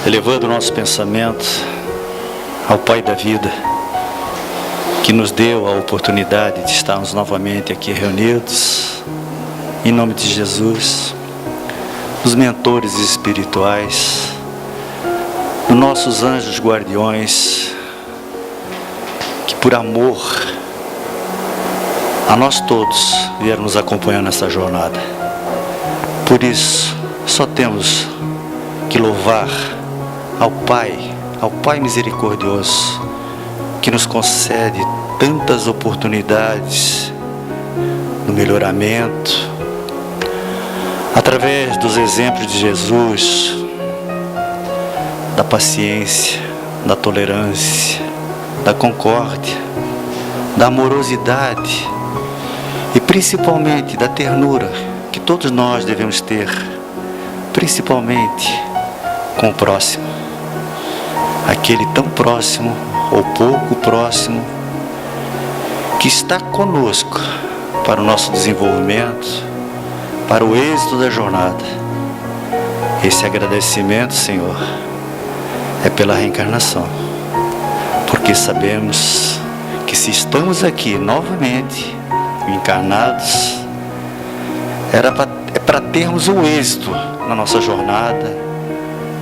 elevando o nosso pensamento ao Pai da vida, que nos deu a oportunidade de estarmos novamente aqui reunidos, em nome de Jesus, os mentores espirituais, os nossos anjos guardiões, que por amor a nós todos vieram nos acompanhar nessa jornada. Por isso, só temos que louvar ao Pai misericordioso, que nos concede tantas oportunidades no melhoramento, através dos exemplos de Jesus, da paciência, da tolerância, da concórdia, da amorosidade e principalmente da ternura que todos nós devemos ter, principalmente com o próximo, aquele tão próximo ou pouco próximo que está conosco para o nosso desenvolvimento, para o êxito da jornada. Esse agradecimento, Senhor, é pela reencarnação, porque sabemos que se estamos aqui novamente encarnados, é para termos um êxito na nossa jornada,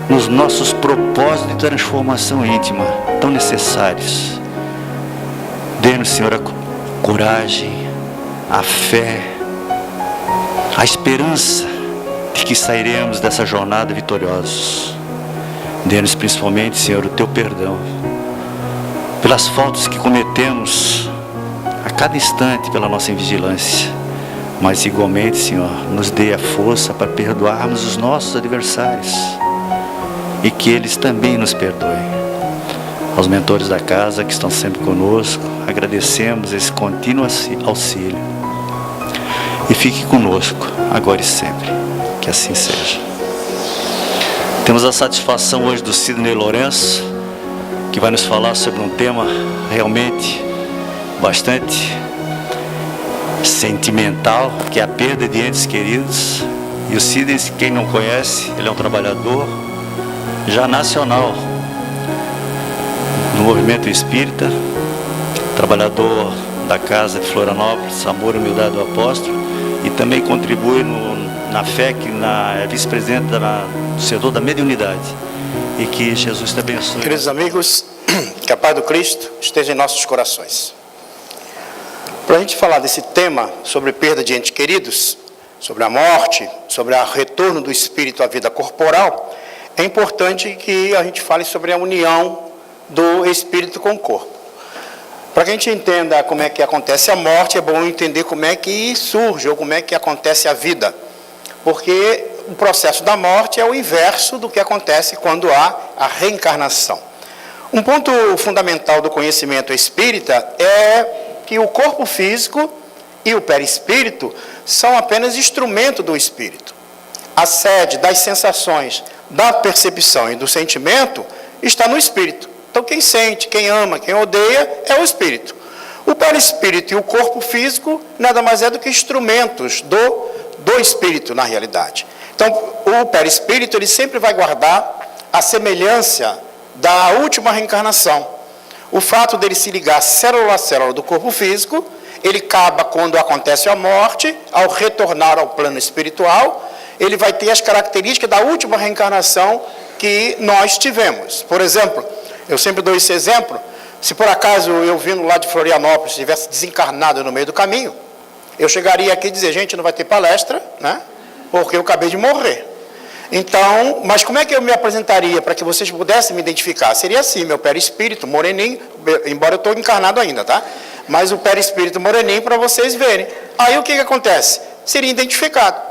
nos nossos propósitos de transformação íntima tão necessários. Dê-nos, Senhor, a coragem, a fé, a esperança de que sairemos dessa jornada vitoriosos. Dê-nos principalmente, Senhor, o Teu perdão pelas faltas que cometemos a cada instante pela nossa invigilância, mas igualmente, Senhor, nos dê a força para perdoarmos os nossos adversários e que eles também nos perdoem. Aos mentores da casa que estão sempre conosco, agradecemos esse contínuo auxílio. E fique conosco, agora e sempre, que assim seja. Temos a satisfação hoje do Sidney Lourenço, que vai nos falar sobre um tema realmente bastante sentimental, que é a perda de entes queridos. E o Sidney, quem não conhece, ele é um trabalhador já nacional no movimento espírita, trabalhador da casa de Florianópolis, Amor e Humildade do Apóstolo, e também contribui na FEC, é vice-presidente do setor da mediunidade. E que Jesus te abençoe. Queridos amigos, que a paz do Cristo esteja em nossos corações. Para a gente falar desse tema sobre perda de entes queridos, sobre a morte, sobre o retorno do espírito à vida corporal, é importante que a gente fale sobre a união do espírito com o corpo. Para que a gente entenda como é que acontece a morte, é bom entender como é que surge ou como é que acontece a vida. Porque o processo da morte é o inverso do que acontece quando há a reencarnação. Um ponto fundamental do conhecimento espírita é que o corpo físico e o perispírito são apenas instrumento do espírito. A sede das sensações, da percepção e do sentimento está no espírito. Então quem sente, quem ama, quem odeia é o espírito. O perispírito e o corpo físico nada mais é do que instrumentos do espírito na realidade. Então o perispírito ele sempre vai guardar a semelhança da última reencarnação. O fato dele se ligar célula a célula do corpo físico, ele acaba quando acontece a morte, ao retornar ao plano espiritual, ele vai ter as características da última reencarnação que nós tivemos. Por exemplo, eu sempre dou esse exemplo, se por acaso eu vindo lá de Florianópolis, estivesse desencarnado no meio do caminho, eu chegaria aqui e dizer, gente, não vai ter palestra, né? Porque eu acabei de morrer. Então, mas como é que eu me apresentaria para que vocês pudessem me identificar? Seria assim, meu perispírito moreninho, embora eu estou encarnado ainda, tá? Mas o perispírito moreninho para vocês verem. Aí o que acontece? Seria identificado.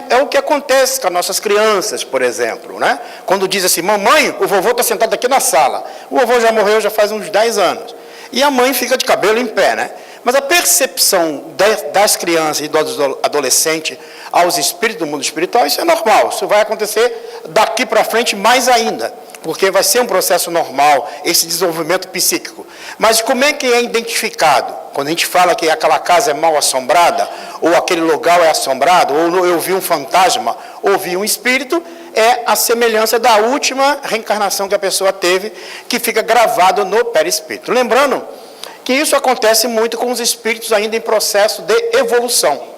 É o que acontece com as nossas crianças, por exemplo, né? Quando diz assim, mamãe, o vovô está sentado aqui na sala. O vovô já morreu já faz uns 10 anos. E a mãe fica de cabelo em pé, né? Mas a percepção das crianças e dos adolescentes aos espíritos do mundo espiritual, isso é normal. Isso vai acontecer daqui para frente mais ainda, porque vai ser um processo normal, esse desenvolvimento psíquico. Mas como é que é identificado? Quando a gente fala que aquela casa é mal assombrada, ou aquele lugar é assombrado, ou eu vi um fantasma, ou vi um espírito, é a semelhança da última reencarnação que a pessoa teve, que fica gravado no perispírito. Lembrando que isso acontece muito com os espíritos ainda em processo de evolução.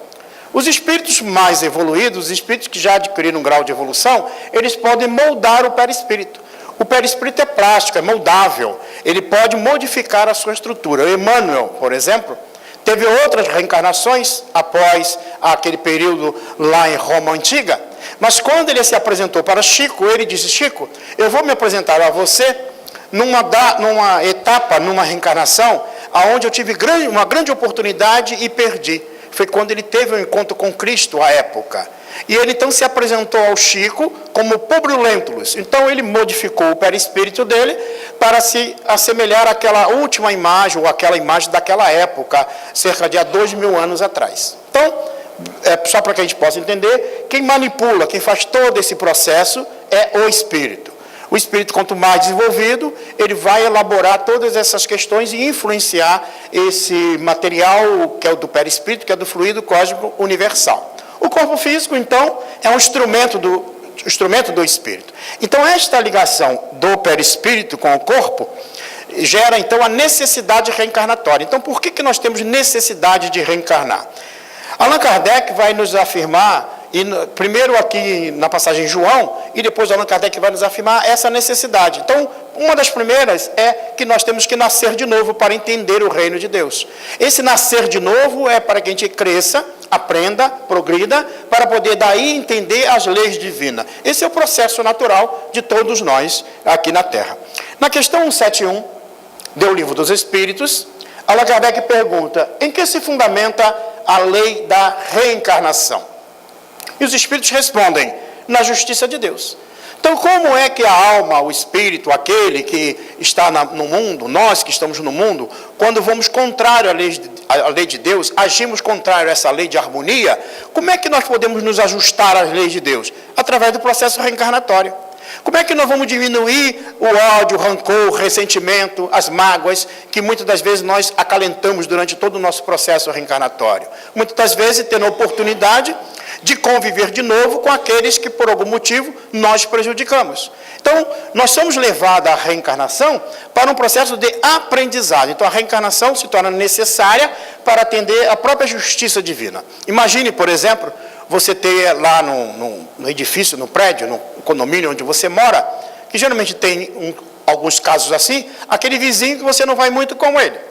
Os espíritos mais evoluídos, os espíritos que já adquiriram um grau de evolução, eles podem moldar o perispírito. O perispírito é plástico, é moldável, ele pode modificar a sua estrutura. O Emmanuel, por exemplo, teve outras reencarnações após aquele período lá em Roma Antiga, mas quando ele se apresentou para Chico, ele disse: Chico, eu vou me apresentar a você numa etapa, numa reencarnação, onde eu tive uma grande oportunidade e perdi. Foi quando ele teve um encontro com Cristo à época. E ele então se apresentou ao Chico como Publio Lentulus. Então ele modificou o perispírito dele para se assemelhar àquela última imagem, ou àquela imagem daquela época, cerca de há 2000 anos atrás. Então, só para que a gente possa entender, quem manipula, quem faz todo esse processo é o espírito. O espírito, quanto mais desenvolvido, ele vai elaborar todas essas questões e influenciar esse material que é o do perispírito, que é do fluido cósmico universal. O corpo físico, então, é um instrumento do espírito. Então, esta ligação do perispírito com o corpo gera, então, a necessidade reencarnatória. Então, por que nós temos necessidade de reencarnar? Allan Kardec vai nos afirmar, primeiro aqui na passagem João, e depois Allan Kardec vai nos afirmar essa necessidade. Então, uma das primeiras é que nós temos que nascer de novo para entender o reino de Deus. Esse nascer de novo é para que a gente cresça, aprenda, progrida, para poder daí entender as leis divinas. Esse é o processo natural de todos nós aqui na Terra. Na questão 171 do Livro dos Espíritos, Allan Kardec pergunta: em que se fundamenta a lei da reencarnação? E os espíritos respondem: na justiça de Deus. Então, como é que a alma, o espírito, aquele que está no mundo, nós que estamos no mundo, quando vamos contrário à lei de Deus, agimos contrário a essa lei de harmonia, como é que nós podemos nos ajustar às leis de Deus? Através do processo reencarnatório. Como é que nós vamos diminuir o ódio, o rancor, o ressentimento, as mágoas, que muitas das vezes nós acalentamos durante todo o nosso processo reencarnatório? Muitas das vezes tendo a oportunidade de conviver de novo com aqueles que por algum motivo nós prejudicamos. Então, nós somos levados à reencarnação para um processo de aprendizado. Então, a reencarnação se torna necessária para atender à própria justiça divina. Imagine, por exemplo, você ter lá no edifício, no prédio, no condomínio onde você mora, que geralmente tem alguns casos assim, aquele vizinho que você não vai muito com ele.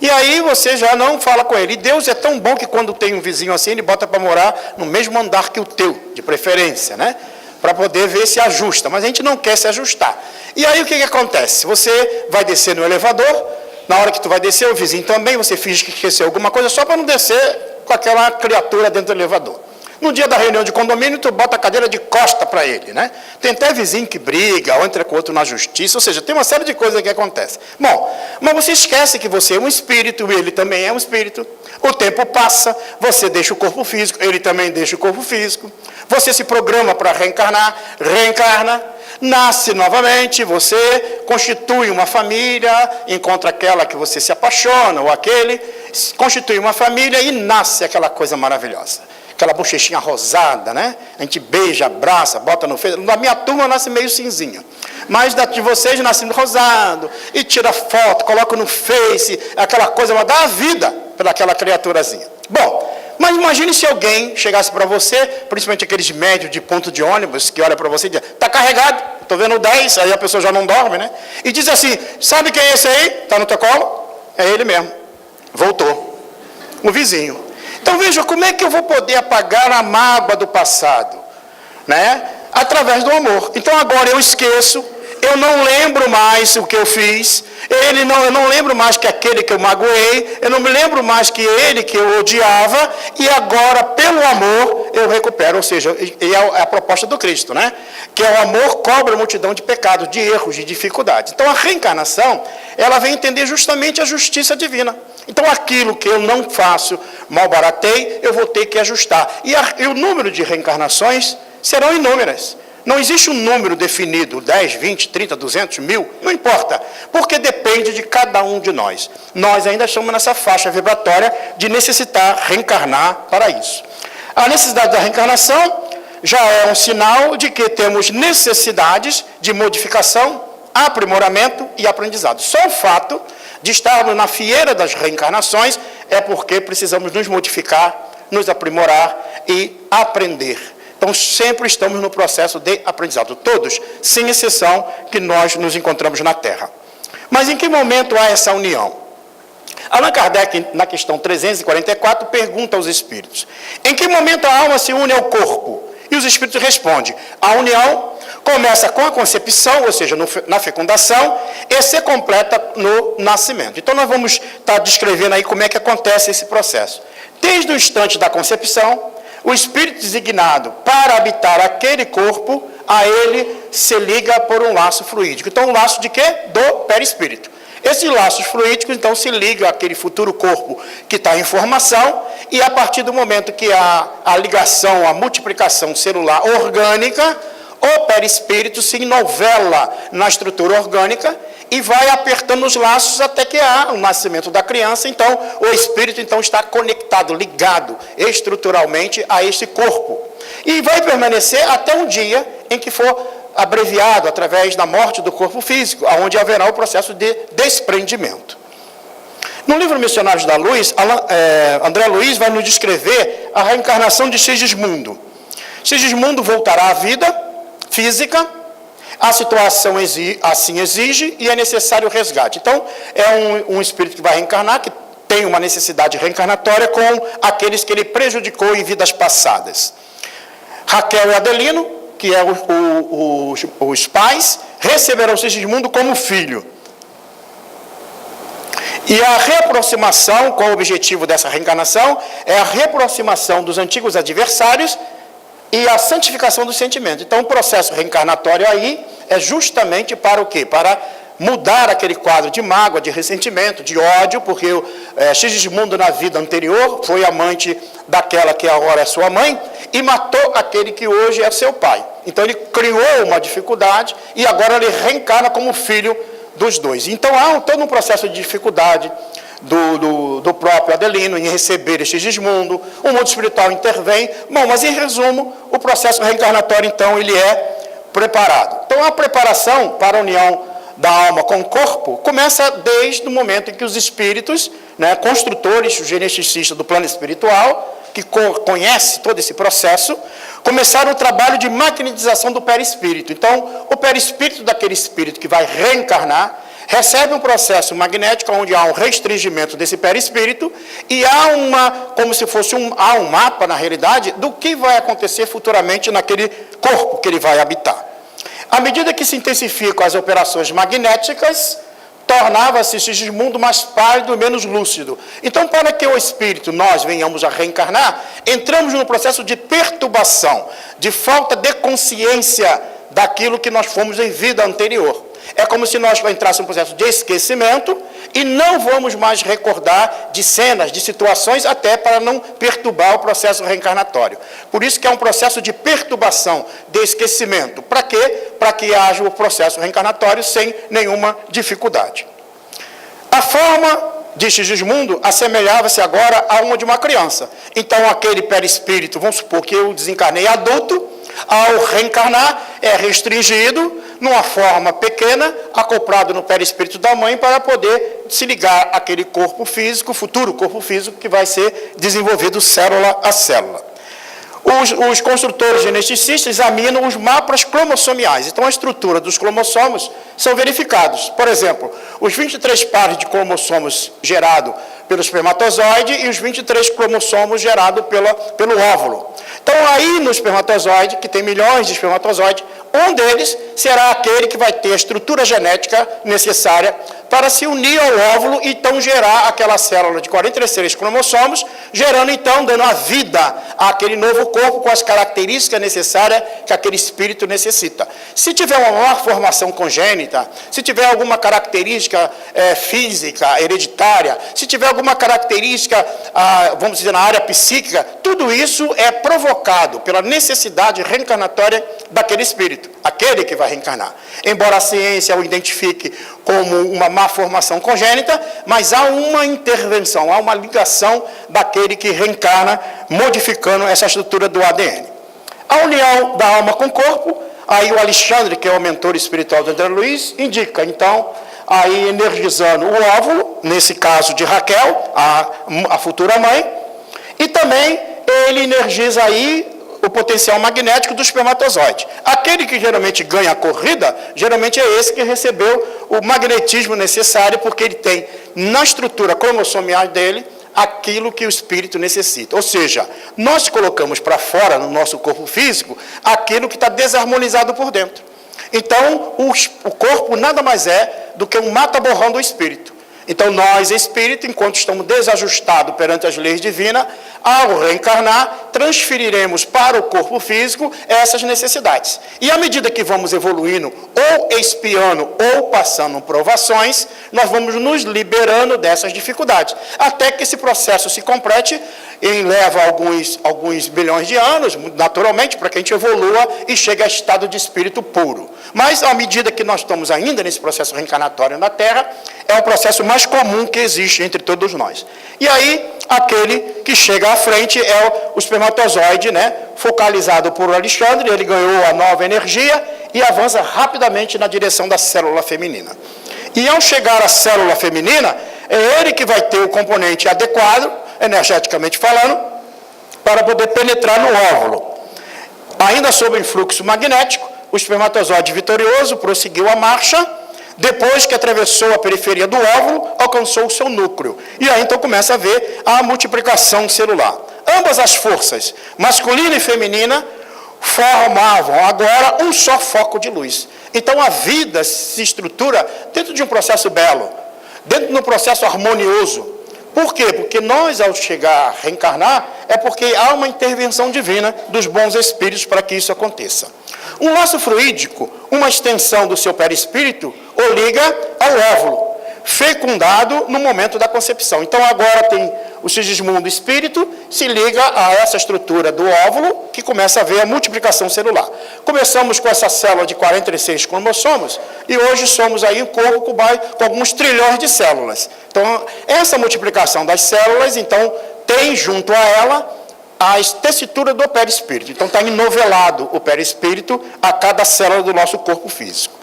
E aí você já não fala com ele. E Deus é tão bom que quando tem um vizinho assim, ele bota para morar no mesmo andar que o teu, de preferência, né? Para poder ver se ajusta. Mas a gente não quer se ajustar. E aí o que acontece? Você vai descer no elevador, na hora que tu vai descer, o vizinho também, você finge que esqueceu alguma coisa, só para não descer com aquela criatura dentro do elevador. No dia da reunião de condomínio, tu bota a cadeira de costa para ele, né? Tem até vizinho que briga, ou entra com o outro na justiça, ou seja, tem uma série de coisas que acontecem. Bom, mas você esquece que você é um espírito, ele também é um espírito. O tempo passa, você deixa o corpo físico, ele também deixa o corpo físico. Você se programa para reencarnar, reencarna, nasce novamente, você constitui uma família, encontra aquela que você se apaixona, ou aquele, constitui uma família e nasce aquela coisa maravilhosa. Aquela bochechinha rosada, né? A gente beija, abraça, bota no Face. Na minha turma nasce meio cinzinha. Mas da de vocês nasce rosado. E tira foto, coloca no Face. Aquela coisa, dá a vida pelaquela criaturazinha. Bom, mas imagine se alguém chegasse para você, principalmente aqueles médios de ponto de ônibus, que olha para você e diz: está carregado, estou vendo 10, aí a pessoa já não dorme, né? E diz assim: sabe quem é esse aí? Está no teu colo? É ele mesmo. Voltou. O vizinho. Então veja, como é que eu vou poder apagar a mágoa do passado? Né? Através do amor. Então agora eu esqueço, eu não lembro mais o que eu fiz, eu não lembro mais que aquele que eu magoei, eu não me lembro mais que ele que eu odiava, e agora, pelo amor, eu recupero. Ou seja, é a proposta do Cristo, né? Que é o amor cobre a multidão de pecados, de erros, de dificuldades. Então a reencarnação, ela vem entender justamente a justiça divina. Então aquilo que eu não faço, malbaratei, eu vou ter que ajustar. E o número de reencarnações serão inúmeras. Não existe um número definido, 10, 20, 30, 200, 1000, não importa, porque depende de cada um de nós. Nós ainda estamos nessa faixa vibratória de necessitar reencarnar para isso. A necessidade da reencarnação já é um sinal de que temos necessidades de modificação, aprimoramento e aprendizado. Só o fato de estarmos na fieira das reencarnações é porque precisamos nos modificar, nos aprimorar e aprender. Então, sempre estamos no processo de aprendizado. Todos, sem exceção, que nós nos encontramos na Terra. Mas em que momento há essa união? Allan Kardec, na questão 344, pergunta aos espíritos: em que momento a alma se une ao corpo? E os espíritos respondem: a união começa com a concepção, ou seja, na fecundação, e se completa no nascimento. Então, nós vamos estar descrevendo aí como é que acontece esse processo. Desde o instante da concepção, o espírito designado para habitar aquele corpo, a ele se liga por um laço fluídico. Então, um laço de quê? Do perispírito. Esses laços fluídicos, então, se ligam àquele futuro corpo que está em formação, e a partir do momento que há a ligação, a multiplicação celular orgânica, o perispírito se enovela na estrutura orgânica e vai apertando os laços até que há o nascimento da criança. Então, o espírito então está conectado, ligado estruturalmente a esse corpo. E vai permanecer até um dia em que for abreviado através da morte do corpo físico, onde haverá o processo de desprendimento. No livro Missionários da Luz, André Luiz vai nos descrever a reencarnação de Sigismundo. Sigismundo voltará à vida física, a situação assim exige e é necessário o resgate. Então, é um espírito que vai reencarnar, que tem uma necessidade reencarnatória com aqueles que ele prejudicou em vidas passadas. Raquel e Adelino, que são os pais, receberão Sigismundo como filho. E a reaproximação, qual o objetivo dessa reencarnação? É a reaproximação dos antigos adversários e a santificação do sentimento. Então, o processo reencarnatório aí é justamente para o quê? Para mudar aquele quadro de mágoa, de ressentimento, de ódio, porque Sigismundo, na vida anterior, foi amante daquela que agora é sua mãe e matou aquele que hoje é seu pai. Então, ele criou uma dificuldade e agora ele reencarna como filho dos dois. Então, há todo um processo de dificuldade do próprio Adelino em receber este Sigismundo. O mundo espiritual intervém. Bom, mas em resumo, o processo reencarnatório, então, ele é preparado. Então, a preparação para a união da alma com o corpo começa desde o momento em que os espíritos, construtores, o geneticista do plano espiritual, que conhece todo esse processo, começaram o trabalho de magnetização do perispírito. Então, o perispírito daquele espírito que vai reencarnar recebe um processo magnético onde há um restringimento desse perispírito e há como se fosse um mapa, na realidade, do que vai acontecer futuramente naquele corpo que ele vai habitar. À medida que se intensificam as operações magnéticas, tornava-se Sigismundo mais pálido e menos lúcido. Então, para que o espírito, nós venhamos a reencarnar, entramos num processo de perturbação, de falta de consciência daquilo que nós fomos em vida anterior. É como se nós entrássemos em um processo de esquecimento e não vamos mais recordar de cenas, de situações, até para não perturbar o processo reencarnatório. Por isso que é um processo de perturbação, de esquecimento. Para quê? Para que haja o processo reencarnatório sem nenhuma dificuldade. A forma de Sigismundo assemelhava-se agora a uma de uma criança. Então, aquele perispírito, vamos supor que eu desencarnei adulto, ao reencarnar, é restringido numa forma pequena, acoplado no perispírito da mãe, para poder se ligar àquele corpo físico, futuro corpo físico, que vai ser desenvolvido célula a célula. Os construtores geneticistas examinam os mapas cromossomiais. Então, a estrutura dos cromossomos são verificados. Por exemplo, os 23 pares de cromossomos gerados pelo espermatozoide e os 23 cromossomos gerados pelo óvulo. Então, aí no espermatozoide, que tem milhões de espermatozoides, um deles será aquele que vai ter a estrutura genética necessária para se unir ao óvulo e então gerar aquela célula de 43 cromossomos, gerando então, dando a vida àquele novo corpo com as características necessárias que aquele espírito necessita. Se tiver uma má formação congênita, se tiver alguma característica física, hereditária, se tiver alguma característica, vamos dizer, na área psíquica, tudo isso é provocado pela necessidade reencarnatória daquele espírito, aquele que vai reencarnar. Embora a ciência o identifique como uma má formação congênita, mas há uma intervenção, há uma ligação daquele que reencarna, modificando essa estrutura do ADN. A união da alma com o corpo, aí o Alexandre, que é o mentor espiritual do André Luiz, indica, então, aí energizando o óvulo, nesse caso de Raquel, a futura mãe, e também ele energiza aí o potencial magnético do espermatozoide. Aquele que geralmente ganha a corrida, geralmente é esse que recebeu o magnetismo necessário, porque ele tem na estrutura cromossomial dele aquilo que o espírito necessita. Ou seja, nós colocamos para fora no nosso corpo físico aquilo que está desarmonizado por dentro. Então, o corpo nada mais é do que um mata-borrão do espírito. Então, nós, espírito, enquanto estamos desajustados perante as leis divinas, ao reencarnar, transferiremos para o corpo físico essas necessidades. E à medida que vamos evoluindo, ou expiando, ou passando provações, nós vamos nos liberando dessas dificuldades. Até que esse processo se complete, e leva alguns bilhões de anos, naturalmente, para que a gente evolua e chegue a estado de espírito puro. Mas, à medida que nós estamos ainda nesse processo reencarnatório na Terra, é o processo mais comum que existe entre todos nós. E aí, aquele que chega à frente é o espermatozoide, né, focalizado por Alexandre, ele ganhou a nova energia e avança rapidamente na direção da célula feminina. E ao chegar à célula feminina, é ele que vai ter o componente adequado, energeticamente falando, para poder penetrar no óvulo. Ainda sob o influxo magnético, o espermatozoide vitorioso prosseguiu a marcha. Depois que atravessou a periferia do óvulo, alcançou o seu núcleo. E aí então começa a ver a multiplicação celular. Ambas as forças, masculina e feminina, formavam agora um só foco de luz. Então a vida se estrutura dentro de um processo belo, dentro de um processo harmonioso. Por quê? Porque nós, ao chegar a reencarnar, é porque há uma intervenção divina dos bons espíritos para que isso aconteça. Um laço fluídico, uma extensão do seu perispírito, o liga ao óvulo, fecundado no momento da concepção. Então agora tem o Sigismundo espírito, se liga a essa estrutura do óvulo, que começa a ver a multiplicação celular. Começamos com essa célula de 46 cromossomos, e hoje somos aí um corpo com alguns trilhões de células. Então, essa multiplicação das células, então, tem junto a ela a tessitura do perispírito. Então, está enovelado o perispírito a cada célula do nosso corpo físico.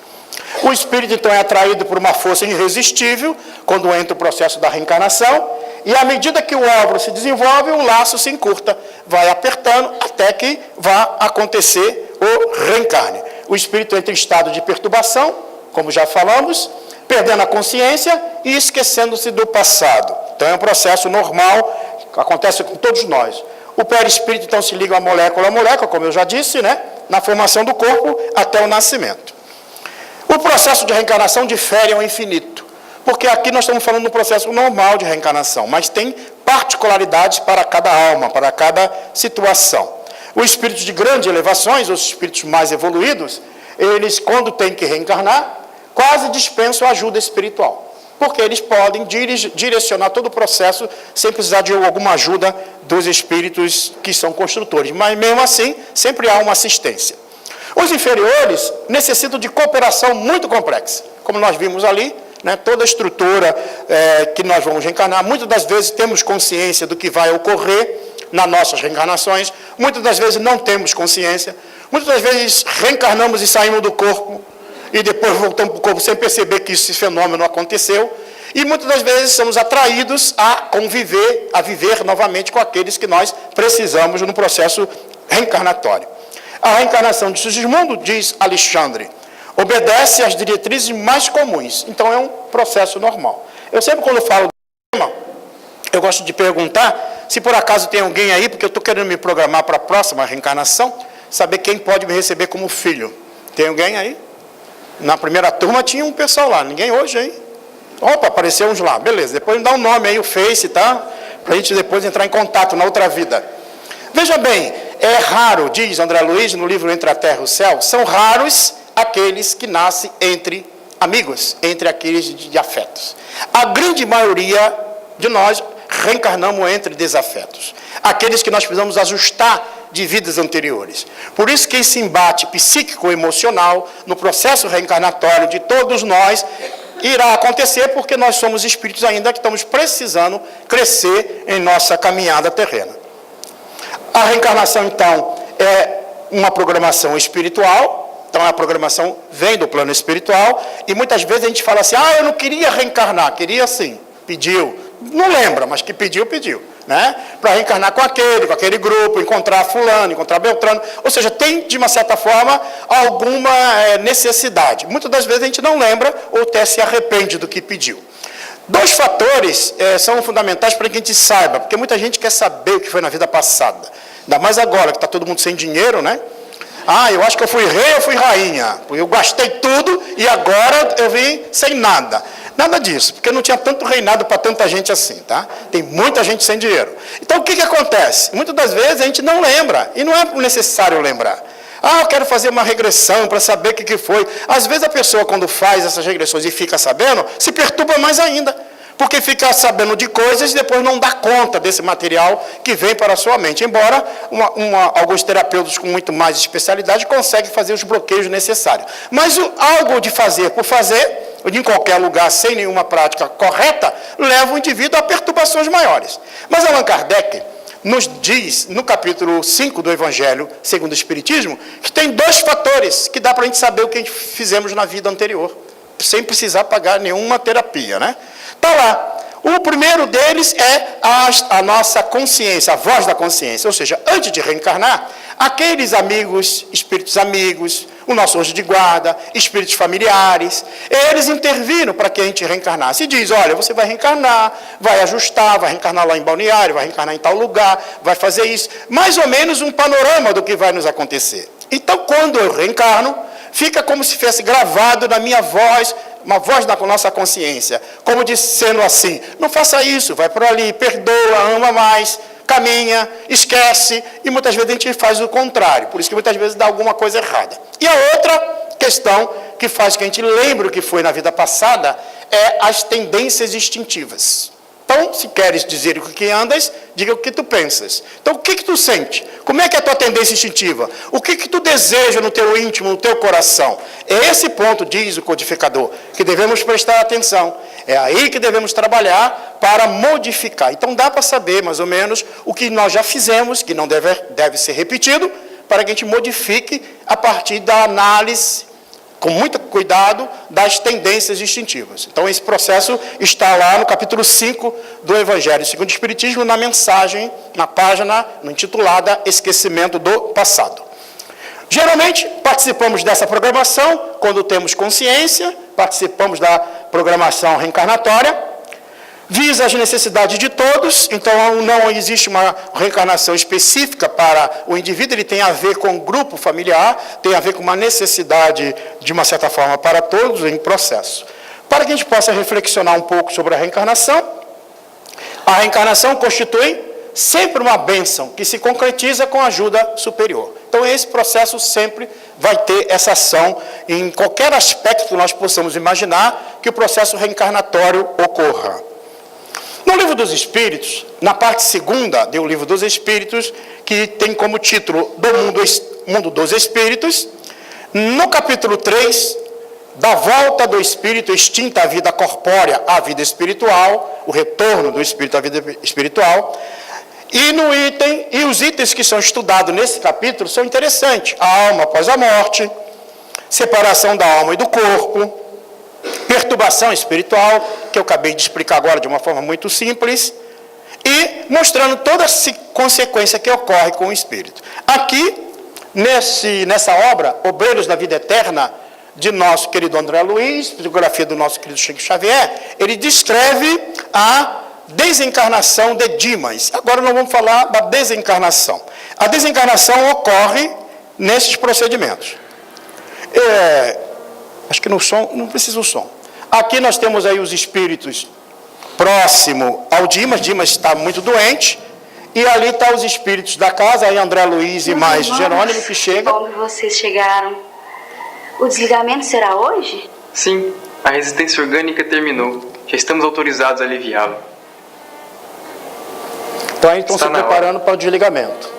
O espírito, então, é atraído por uma força irresistível, quando entra o processo da reencarnação, e à medida que o óvulo se desenvolve, o laço se encurta, vai apertando, até que vá acontecer o reencarne. O espírito entra em estado de perturbação, como já falamos, perdendo a consciência e esquecendo-se do passado. Então, é um processo normal, que acontece com todos nós. O perispírito, então, se liga a molécula, como eu já disse, né, na formação do corpo até o nascimento. O processo de reencarnação difere ao infinito, porque aqui nós estamos falando de um processo normal de reencarnação, mas tem particularidades para cada alma, para cada situação. Os espíritos de grandes elevações, os espíritos mais evoluídos, eles, quando têm que reencarnar, quase dispensam ajuda espiritual, porque eles podem direcionar todo o processo sem precisar de alguma ajuda dos espíritos que são construtores, mas mesmo assim, sempre há uma assistência. Os inferiores necessitam de cooperação muito complexa, como nós vimos ali, né, toda a estrutura que nós vamos reencarnar, muitas das vezes temos consciência do que vai ocorrer nas nossas reencarnações, muitas das vezes não temos consciência, muitas das vezes reencarnamos e saímos do corpo, e depois voltamos para o corpo sem perceber que esse fenômeno aconteceu, e muitas das vezes somos atraídos a conviver, a viver novamente com aqueles que nós precisamos no processo reencarnatório. A reencarnação de Sigismundo, diz Alexandre, obedece às diretrizes mais comuns. Então, é um processo normal. Eu sempre, quando falo do tema, eu gosto de perguntar se por acaso tem alguém aí, porque eu estou querendo me programar para a próxima reencarnação, saber quem pode me receber como filho. Tem alguém aí? Na primeira turma tinha um pessoal lá, ninguém hoje aí. Opa, apareceu uns lá, beleza. Depois me dá um nome aí, o Face, tá? Para a gente depois entrar em contato na outra vida. Veja bem, é raro, diz André Luiz no livro Entre a Terra e o Céu, são raros aqueles que nascem entre amigos, entre aqueles de afetos. A grande maioria de nós reencarnamos entre desafetos. Aqueles que nós precisamos ajustar de vidas anteriores. Por isso que esse embate psíquico-emocional no processo reencarnatório de todos nós irá acontecer porque nós somos espíritos ainda que estamos precisando crescer em nossa caminhada terrena. A reencarnação, então, é uma programação espiritual, então a programação vem do plano espiritual, e muitas vezes a gente fala assim, eu não queria reencarnar, queria sim, pediu, não lembra, mas que pediu, né? Para reencarnar com aquele grupo, encontrar fulano, encontrar Beltrano, ou seja, tem de uma certa forma alguma necessidade. Muitas das vezes a gente não lembra ou até se arrepende do que pediu. 2 fatores são fundamentais para que a gente saiba, porque muita gente quer saber o que foi na vida passada, ainda mais agora que está todo mundo sem dinheiro, né? Eu acho que eu fui rei, eu fui rainha, eu gastei tudo e agora eu vim sem nada. Nada disso, porque não tinha tanto reinado para tanta gente assim, tá? Tem muita gente sem dinheiro. Então, o que acontece? Muitas das vezes a gente não lembra, e não é necessário lembrar. Eu quero fazer uma regressão para saber o que foi. Às vezes a pessoa, quando faz essas regressões e fica sabendo, se perturba mais ainda, porque fica sabendo de coisas e depois não dá conta desse material que vem para a sua mente. Embora alguns terapeutas com muito mais especialidade conseguem fazer os bloqueios necessários. Mas algo de fazer por fazer, em qualquer lugar, sem nenhuma prática correta, leva o indivíduo a perturbações maiores. Mas Allan Kardec nos diz, no capítulo 5 do Evangelho segundo o Espiritismo, que tem 2 fatores que dá para a gente saber o que a gente fizemos na vida anterior, sem precisar pagar nenhuma terapia, né? Está lá. O primeiro deles é a nossa consciência, a voz da consciência, ou seja, antes de reencarnar, aqueles amigos, espíritos amigos, o nosso anjo de guarda, espíritos familiares, eles interviram para que a gente reencarnasse. E diz, olha, você vai reencarnar, vai ajustar, vai reencarnar lá em Balneário, vai reencarnar em tal lugar, vai fazer isso. Mais ou menos um panorama do que vai nos acontecer. Então, quando eu reencarno, fica como se fosse gravado na minha voz, uma voz da nossa consciência, como dizendo assim, não faça isso, vai por ali, perdoa, ama mais, caminha, esquece, e muitas vezes a gente faz o contrário, por isso que muitas vezes dá alguma coisa errada. E a outra questão que faz que a gente lembre o que foi na vida passada é as tendências instintivas. Então, se queres dizer o que andas, diga o que tu pensas. Então, o que tu sente? Como é que é a tua tendência instintiva? O que tu deseja no teu íntimo, no teu coração? É esse ponto, diz o codificador, que devemos prestar atenção. É aí que devemos trabalhar para modificar. Então, dá para saber, mais ou menos, o que nós já fizemos, que não deve ser repetido, para que a gente modifique a partir da análise, com muito cuidado, das tendências instintivas. Então, esse processo está lá no capítulo 5 do Evangelho segundo o Espiritismo, na mensagem, na página intitulada Esquecimento do Passado. Geralmente, participamos dessa programação quando temos consciência, participamos da programação reencarnatória, visa as necessidades de todos, então não existe uma reencarnação específica para o indivíduo, ele tem a ver com o grupo familiar, tem a ver com uma necessidade, de uma certa forma, para todos em processo. Para que a gente possa reflexionar um pouco sobre a reencarnação constitui sempre uma bênção que se concretiza com ajuda superior. Então, esse processo sempre vai ter essa ação em qualquer aspecto que nós possamos imaginar que o processo reencarnatório ocorra. No Livro dos Espíritos, na parte 2ª do Livro dos Espíritos, que tem como título do Mundo dos Espíritos, no capítulo 3, da volta do espírito extinta à vida corpórea à vida espiritual, o retorno do espírito à vida espiritual, e os itens que são estudados nesse capítulo são interessantes. A alma após a morte, separação da alma e do corpo, perturbação espiritual, que eu acabei de explicar agora de uma forma muito simples, e mostrando toda a consequência que ocorre com o espírito. Aqui, nessa obra, Obreiros da Vida Eterna, de nosso querido André Luiz, psicografia do nosso querido Chico Xavier, ele descreve a desencarnação de Dimas. Agora nós vamos falar da desencarnação. A desencarnação ocorre nesses procedimentos. Acho que no som, não precisa o som. Aqui nós temos aí os espíritos próximo ao Dimas. Dimas está muito doente. E ali estão os espíritos da casa, aí André Luiz e mais Jerônimo que chegam. Como vocês chegaram? O desligamento será hoje? Sim, a resistência orgânica terminou. Já estamos autorizados a aliviá-lo. Então aí estão se preparando para o desligamento.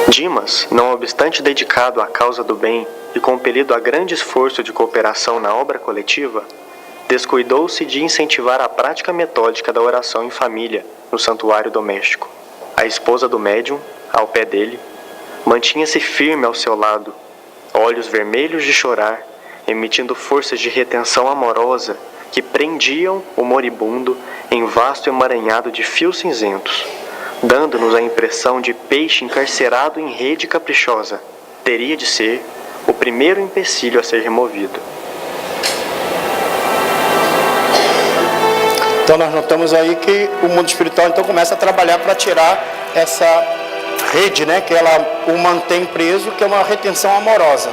Dimas, não obstante dedicado à causa do bem e compelido a grande esforço de cooperação na obra coletiva, descuidou-se de incentivar a prática metódica da oração em família no santuário doméstico. A esposa do médium, ao pé dele, mantinha-se firme ao seu lado, olhos vermelhos de chorar, emitindo forças de retenção amorosa que prendiam o moribundo em vasto emaranhado de fios cinzentos, dando-nos a impressão de peixe encarcerado em rede caprichosa. Teria de ser o primeiro empecilho a ser removido. Então nós notamos aí que o mundo espiritual então começa a trabalhar para tirar essa rede, né, que ela o mantém preso, que é uma retenção amorosa.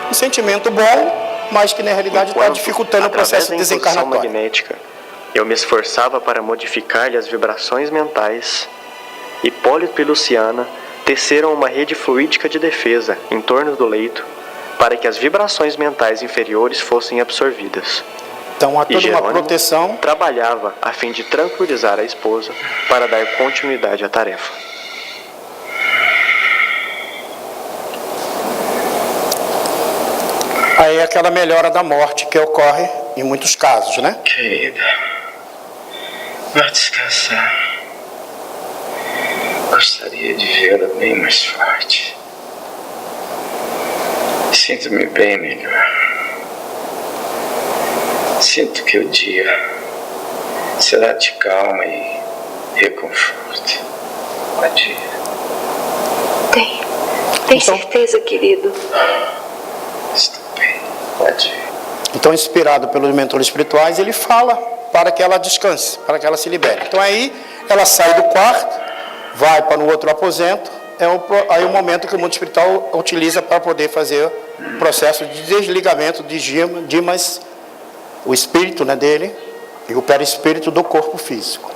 Um sentimento bom, mas que na realidade está dificultando o processo desencarnatório. Magnética, eu me esforçava para modificar-lhe as vibrações mentais. Hipólito e Luciana teceram uma rede fluídica de defesa em torno do leito para que as vibrações mentais inferiores fossem absorvidas. Então há toda uma proteção. Trabalhava a fim de tranquilizar a esposa para dar continuidade à tarefa. Aí é aquela melhora da morte que ocorre em muitos casos, né? Querida, vá descansar. Gostaria de vê-la bem mais forte. Sinto-me bem melhor. Sinto que o dia será de calma e reconforto. Pode ir. Tem certeza, querido? Estou bem. Pode ir. Então, inspirado pelos mentores espirituais, ele fala para que ela descanse, para que ela se libere. Então aí ela sai do quarto, vai para um outro aposento, aí o momento que o mundo espiritual utiliza para poder fazer o processo de desligamento de Dimas, o espírito, né, dele, e o perispírito do corpo físico.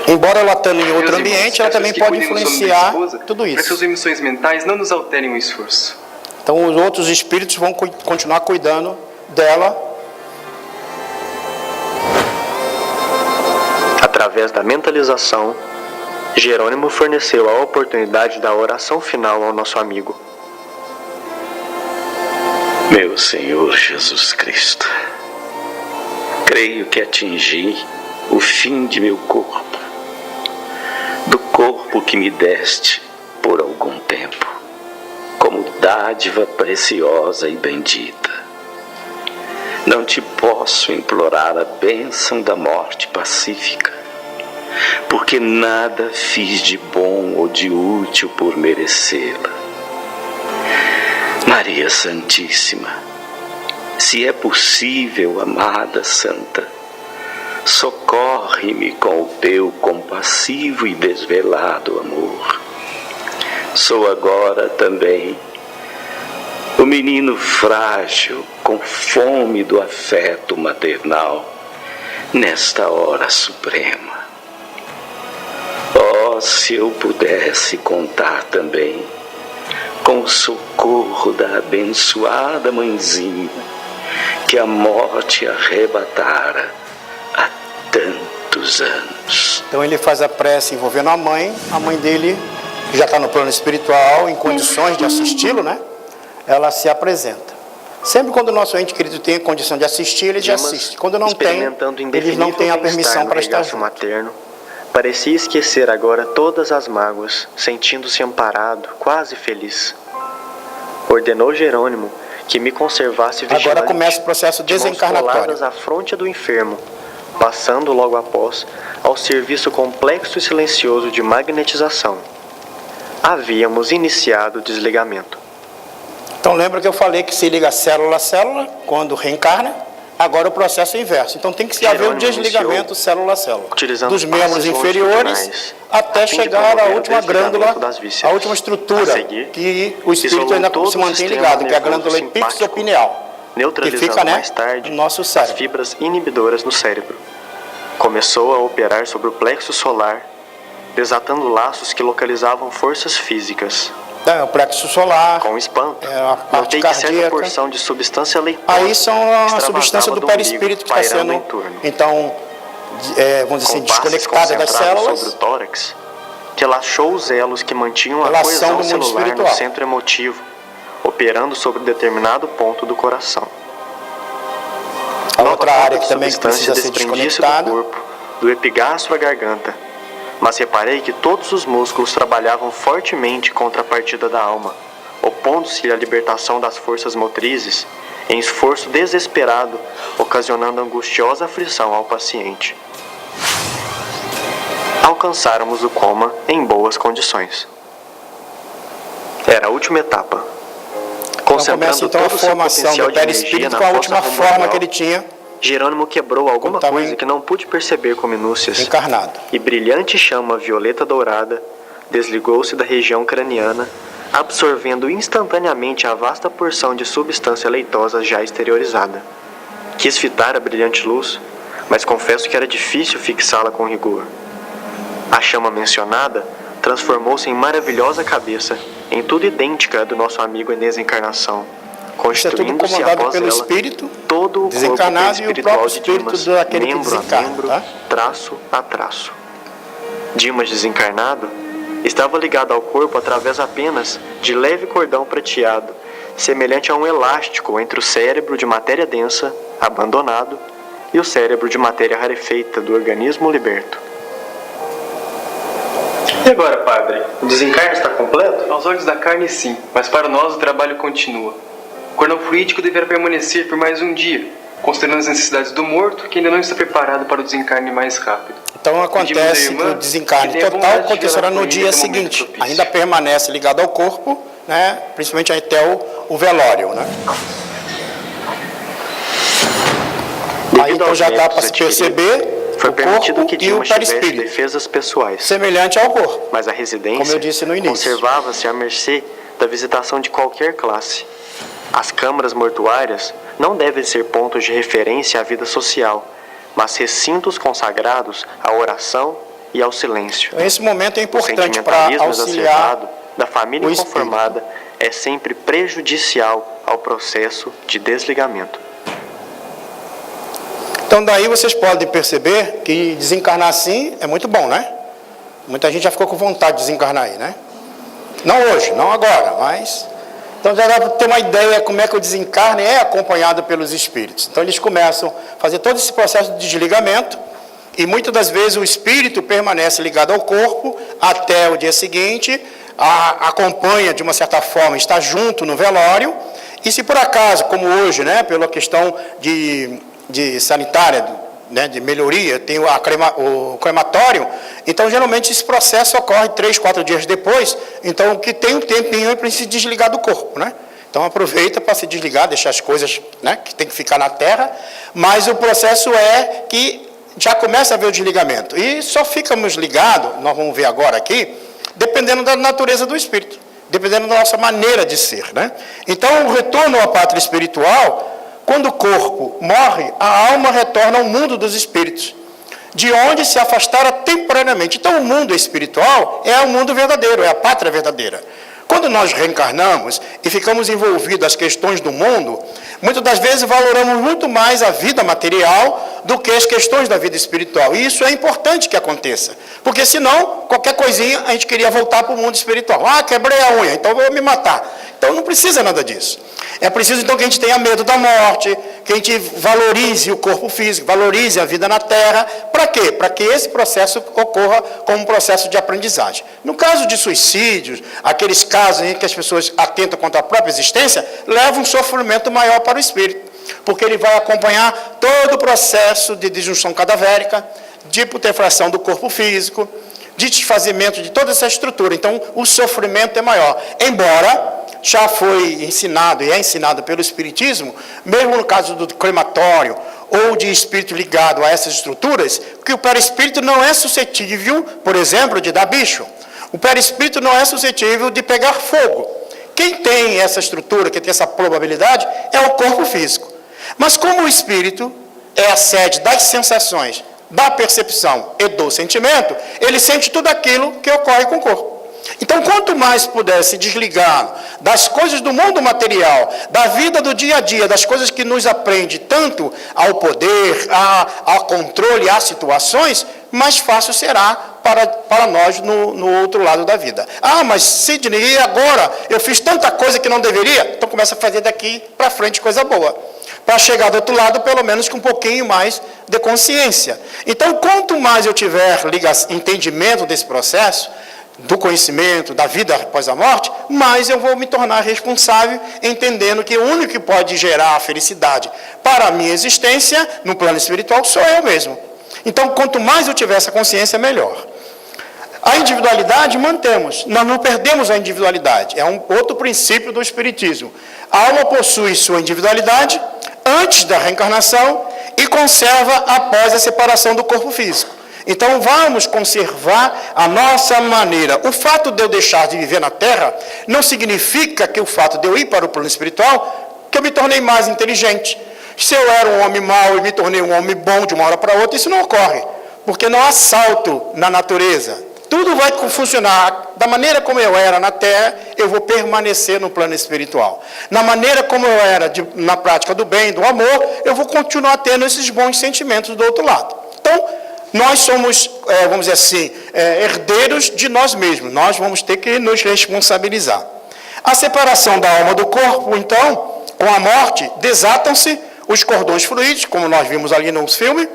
Embora ela estando em outro ambiente, ela também pode influenciar tudo isso. Para que suas emissões mentais não nos alterem o esforço. Então os outros espíritos vão continuar cuidando dela. Através da mentalização, Jerônimo forneceu a oportunidade da oração final ao nosso amigo. Meu Senhor Jesus Cristo, creio que atingi o fim de meu corpo, do corpo que me deste por algum tempo, como dádiva preciosa e bendita. Não te posso implorar a bênção da morte pacífica, porque nada fiz de bom ou de útil por merecê-la. Maria Santíssima, se é possível, amada Santa, socorre-me com o teu compassivo e desvelado amor. Sou agora também o menino frágil, com fome do afeto maternal, nesta hora suprema. Oh, se eu pudesse contar também com o socorro da abençoada mãezinha que a morte arrebatara há tantos anos. Então ele faz a prece envolvendo a mãe dele, que já está no plano espiritual, em condições de assisti-lo, né? Ela se apresenta. Sempre quando o nosso ente querido tem condição de assistir, ele já assiste. Quando não tem, eles não têm a permissão para estar junto. Materno, parecia esquecer agora todas as mágoas, sentindo-se amparado, quase feliz. Ordenou Jerônimo que me conservasse vigilante. Agora começa o processo desencarnatório. À fronte do enfermo, passando logo após ao serviço complexo e silencioso de magnetização. Havíamos iniciado o desligamento. Então lembra que eu falei que se liga célula a célula, quando reencarna, agora o processo é inverso. Então tem que haver o desligamento célula a célula, dos membros inferiores até chegar à última glândula, à última estrutura que o espírito ainda se mantém ligado, que é a glândula epixopineal, que fica, né, no nosso cérebro. As fibras inibidoras no cérebro. Começou a operar sobre o plexo solar, desatando laços que localizavam forças físicas. É, o plexo solar, com espanto, a parte cardíaca. Certa porção de substância leitosa. Aí são a substância do perispírito que está sendo, então, vamos dizer assim, desconectada das células. Sobre o tórax, relaxou os elos que mantinham a coesão celular no centro emotivo, operando sobre determinado ponto do coração. A outra área que também substância precisa ser desprendia-se desconectada. do corpo, do epigastro à garganta. Mas reparei que todos os músculos trabalhavam fortemente contra a partida da alma, opondo-se à libertação das forças motrizes, em esforço desesperado, ocasionando angustiosa aflição ao paciente. Alcançáramos o coma em boas condições. Era a última etapa. Começa então a todo o seu formação potencial do de energia perispírito na com a fossa última forma armorial, que ele tinha Jerônimo quebrou alguma Também coisa que não pude perceber com minúcias. encarnado. E brilhante chama violeta dourada desligou-se da região craniana, absorvendo instantaneamente a vasta porção de substância leitosa já exteriorizada. Quis fitar a brilhante luz, mas confesso que era difícil fixá-la com rigor. A chama mencionada transformou-se em maravilhosa cabeça, em tudo idêntica à do nosso amigo em desencarnação, Isso é tudo constituindo-se comandado após pelo ela espírito todo o corpo desencarnado e o espiritual próprio de espírito Dimas, daquele que membro a desencarna, membro, tá? traço a traço. Dimas desencarnado estava ligado ao corpo através apenas de leve cordão prateado, semelhante a um elástico entre o cérebro de matéria densa, abandonado, e o cérebro de matéria rarefeita do organismo liberto. E agora, padre? O desencarne está completo? Aos olhos da carne, sim, mas para nós o trabalho continua. O cordão fluídico deverá permanecer por mais um dia, considerando as necessidades do morto, que ainda não está preparado para o desencarne mais rápido. Então acontece que o desencarne total acontecerá no dia seguinte. Ainda permanece ligado ao corpo, né? Principalmente até o velório, né? Aí então já dá para se perceber foi o permitido corpo que e o Dimas tivesse perispírito, defesas pessoais, semelhante ao corpo. mas a residência, Como eu disse no início, conservava-se à mercê da visitação de qualquer classe. As câmaras mortuárias não devem ser pontos de referência à vida social, mas recintos consagrados à oração e ao silêncio. Então, esse momento é O importante para sentimentalismo auxiliar exacerbado da família o espírito. inconformada é sempre prejudicial ao processo de desligamento. Então daí vocês podem perceber que desencarnar assim é muito bom, né? Muita gente já ficou com vontade de desencarnar aí, né? Não hoje, não agora, mas... Então já dá para ter uma ideia como é que o desencarne é acompanhado pelos espíritos. Então eles começam a fazer todo esse processo de desligamento e muitas das vezes o espírito permanece ligado ao corpo até o dia seguinte, acompanha de uma certa forma, está junto no velório e se por acaso, como hoje, né, pela questão de sanitária, né, de melhoria, tem o crematório, então geralmente esse processo ocorre 3, 4 dias depois, então o que tem um tempinho é para se desligar do corpo, né? Então aproveita para se desligar, deixar as coisas, né, que tem que ficar na terra, mas o processo é que já começa a haver o desligamento, e só ficamos ligados, nós vamos ver agora aqui, dependendo da natureza do espírito, dependendo da nossa maneira de ser, né? Então o retorno à pátria espiritual, quando o corpo morre, a alma retorna ao mundo dos espíritos, de onde se afastara temporariamente. Então, o mundo espiritual é o mundo verdadeiro, é a pátria verdadeira. Quando nós reencarnamos e ficamos envolvidos nas questões do mundo, muitas das vezes valoramos muito mais a vida material do que as questões da vida espiritual. E isso é importante que aconteça, porque senão, qualquer coisinha, a gente queria voltar para o mundo espiritual. Ah, quebrei a unha, então vou me matar. Então não precisa nada disso. É preciso então que a gente tenha medo da morte, que a gente valorize o corpo físico, valorize a vida na Terra. Para quê? Para que esse processo ocorra como um processo de aprendizagem. No caso de suicídios, aqueles casos em que as pessoas atentam contra a própria existência, leva um sofrimento maior para o espírito, porque ele vai acompanhar todo o processo de disjunção cadavérica, de putrefração do corpo físico, de desfazimento de toda essa estrutura. Então, o sofrimento é maior. Embora já foi ensinado e é ensinado pelo Espiritismo, mesmo no caso do crematório ou de espírito ligado a essas estruturas, que o perispírito não é suscetível, por exemplo, de dar bicho. O perispírito não é suscetível de pegar fogo. Quem tem essa estrutura, quem tem essa probabilidade, é o corpo físico. Mas como o espírito é a sede das sensações, da percepção e do sentimento, ele sente tudo aquilo que ocorre com o corpo. Então, quanto mais puder se desligar das coisas do mundo material, da vida do dia a dia, das coisas que nos aprende tanto ao poder, ao controle, às situações, mais fácil será para nós no outro lado da vida. Ah, mas Sidney, e agora? Eu fiz tanta coisa que não deveria? Então começa a fazer daqui para frente coisa boa. Para chegar do outro lado, pelo menos com um pouquinho mais de consciência. Então, quanto mais eu tiver entendimento desse processo, do conhecimento, da vida após a morte, mais eu vou me tornar responsável, entendendo que o único que pode gerar a felicidade para a minha existência, no plano espiritual, sou eu mesmo. Então, quanto mais eu tiver essa consciência, melhor. A individualidade mantemos, nós não perdemos a individualidade, é um outro princípio do Espiritismo. A alma possui sua individualidade antes da reencarnação e conserva após a separação do corpo físico. Então, vamos conservar a nossa maneira. O fato de eu deixar de viver na Terra não significa que o fato de eu ir para o plano espiritual, que eu me tornei mais inteligente. Se eu era um homem mau e me tornei um homem bom de uma hora para outra, isso não ocorre, porque não há salto na natureza. Tudo vai funcionar da maneira como eu era na Terra, eu vou permanecer no plano espiritual. Na maneira como eu era na prática do bem, do amor, eu vou continuar tendo esses bons sentimentos do outro lado. Então, nós somos, vamos dizer assim, herdeiros de nós mesmos. Nós vamos ter que nos responsabilizar. A separação da alma do corpo, então, com a morte, desatam-se os cordões fluídicos, como nós vimos ali no filme,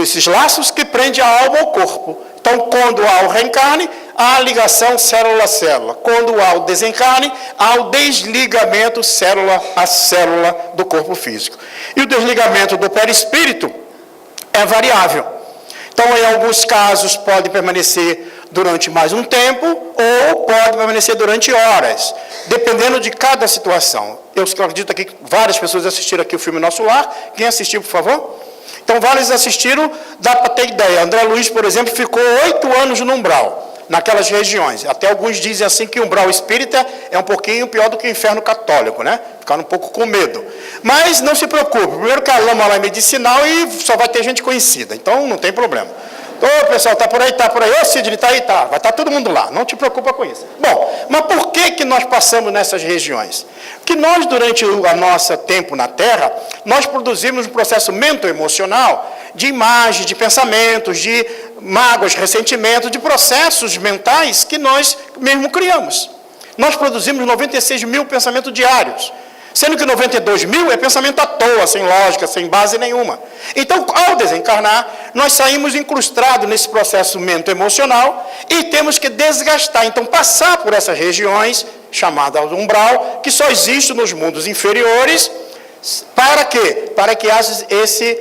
esses laços que prendem a alma ao corpo. Então, quando há o reencarne, há a ligação célula a célula. Quando há o desencarne, há o desligamento célula a célula do corpo físico. E o desligamento do perispírito é variável. Então, em alguns casos, pode permanecer durante mais um tempo ou pode permanecer durante horas, dependendo de cada situação. Eu acredito que várias pessoas assistiram aqui o filme Nosso Lar. Quem assistiu, por favor? Então, vários assistiram, dá para ter ideia. André Luiz, por exemplo, ficou 8 anos no umbral, naquelas regiões. Até alguns dizem assim que o umbral espírita é um pouquinho pior do que o inferno católico, né? Ficaram um pouco com medo. Mas não se preocupe, primeiro que a lama lá é medicinal e só vai ter gente conhecida, então não tem problema. Ô, pessoal, está por aí, ô Sidney, está aí, tá. Vai estar todo mundo lá, não te preocupa com isso. Bom, mas por que nós passamos nessas regiões? Porque nós, durante o nosso tempo na Terra, nós produzimos um processo mental-emocional de imagens, de pensamentos, de mágoas, ressentimentos, de processos mentais que nós mesmo criamos. Nós produzimos 96 mil pensamentos diários, sendo que 92 mil é pensamento à toa, sem lógica, sem base nenhuma. Então, ao desencarnar, nós saímos incrustados nesse processo mental-emocional e temos que desgastar, então passar por essas regiões, chamadas umbral, que só existe nos mundos inferiores, para quê? Para que haja esse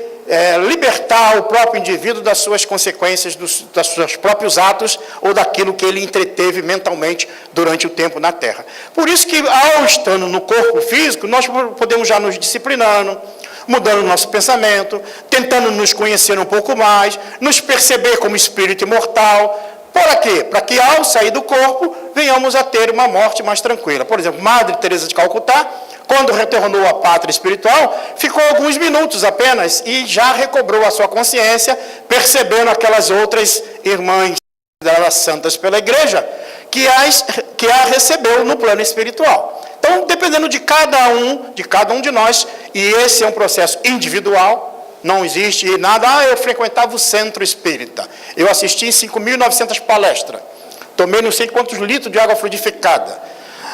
libertar o próprio indivíduo das suas consequências, dos seus próprios atos ou daquilo que ele entreteve mentalmente durante o tempo na Terra. Por isso que, ao estando no corpo físico, nós podemos já nos disciplinando, mudando o nosso pensamento, tentando nos conhecer um pouco mais, nos perceber como espírito imortal. Para quê? Para que, ao sair do corpo, venhamos a ter uma morte mais tranquila. Por exemplo, Madre Teresa de Calcutá, quando retornou à pátria espiritual, ficou alguns minutos apenas e já recobrou a sua consciência, percebendo aquelas outras irmãs delas santas pela igreja, que a recebeu no plano espiritual. Então, dependendo de cada um de nós, e esse é um processo individual, não existe nada, eu frequentava o centro espírita, eu assisti 5.900 palestras, tomei não sei quantos litros de água fluidificada,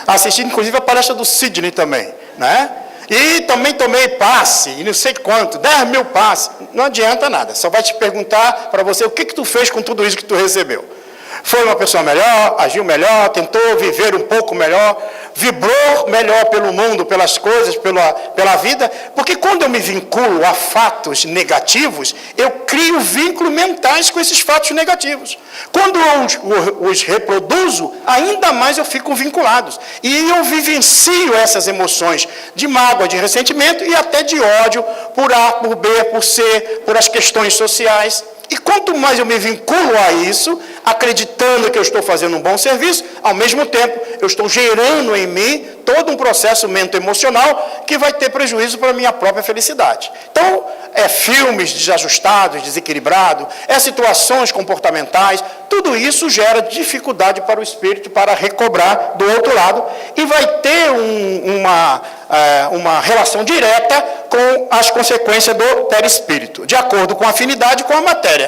assisti inclusive a palestra do Sidney também, né? E também tomei passe, e não sei quanto, 10 mil passes, não adianta nada, só vai te perguntar para você o que tu fez com tudo isso que tu recebeu. Foi uma pessoa melhor, agiu melhor, tentou viver um pouco melhor, vibrou melhor pelo mundo, pelas coisas, pela vida, porque quando eu me vinculo a fatos negativos, eu crio vínculos mentais com esses fatos negativos. Quando eu os reproduzo, ainda mais eu fico vinculado. E eu vivencio essas emoções de mágoa, de ressentimento e até de ódio por A, por B, por C, por as questões sociais. E quanto mais eu me vinculo a isso, acreditando que eu estou fazendo um bom serviço, ao mesmo tempo eu estou gerando em mim todo um processo mental-emocional que vai ter prejuízo para a minha própria felicidade. Então, filmes desajustados, desequilibrados, situações comportamentais, tudo isso gera dificuldade para o espírito para recobrar do outro lado e vai ter uma relação direta com as consequências do perispírito, de acordo com a afinidade com a matéria.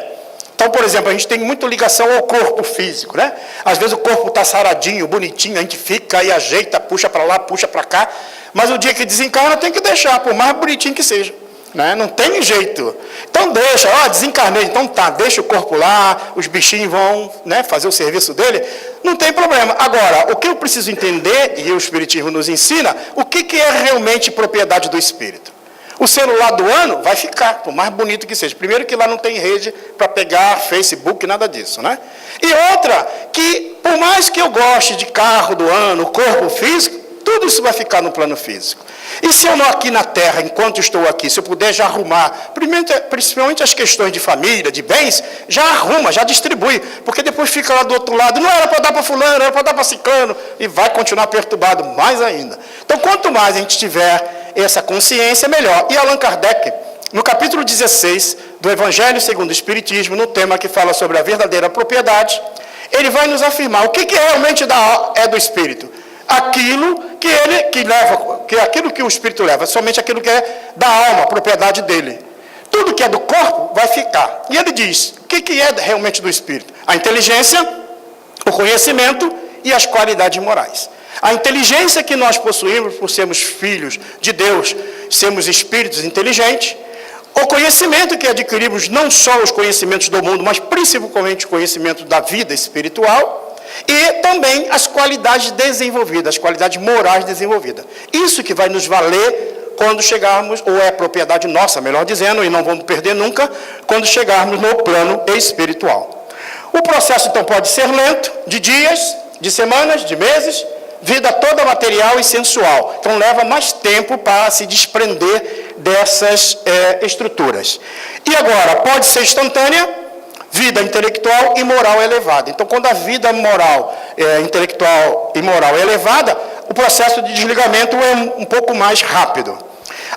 Então, por exemplo, a gente tem muita ligação ao corpo físico, né? Às vezes o corpo está saradinho, bonitinho, a gente fica e ajeita, puxa para lá, puxa para cá, mas o dia que desencarna tem que deixar, por mais bonitinho que seja. Né? Não tem jeito. Então deixa, desencarnei, então tá, deixa o corpo lá, os bichinhos vão, né, fazer o serviço dele, não tem problema. Agora, o que eu preciso entender, e o Espiritismo nos ensina, o que é realmente propriedade do Espírito? O celular do ano vai ficar, por mais bonito que seja. Primeiro que lá não tem rede para pegar Facebook, nada disso, né? E outra, que por mais que eu goste de carro do ano, corpo físico, tudo isso vai ficar no plano físico. E se eu não aqui na Terra, enquanto estou aqui, se eu puder já arrumar, principalmente as questões de família, de bens, já arruma, já distribui, porque depois fica lá do outro lado, não era para dar para fulano, era para dar para ciclano, e vai continuar perturbado mais ainda. Então, quanto mais a gente tiver essa consciência, melhor. E Allan Kardec, no capítulo 16 do Evangelho segundo o Espiritismo, no tema que fala sobre a verdadeira propriedade, ele vai nos afirmar o que realmente é do Espírito. Aquilo que ele leva, que é aquilo que o Espírito leva, somente aquilo que é da alma, a propriedade dele. Tudo que é do corpo vai ficar. E ele diz, o que é realmente do Espírito? A inteligência, o conhecimento e as qualidades morais. A inteligência que nós possuímos por sermos filhos de Deus, sermos espíritos inteligentes, o conhecimento que adquirimos, não só os conhecimentos do mundo, mas principalmente o conhecimento da vida espiritual, e também as qualidades desenvolvidas, as qualidades morais desenvolvidas. Isso que vai nos valer quando chegarmos, ou é propriedade nossa, melhor dizendo, e não vamos perder nunca, quando chegarmos no plano espiritual. O processo, então, pode ser lento, de dias, de semanas, de meses, vida toda material e sensual. Então, leva mais tempo para se desprender dessas estruturas. E agora, pode ser instantânea, vida intelectual e moral elevada. Então, quando a vida moral, intelectual e moral é elevada, o processo de desligamento é um pouco mais rápido.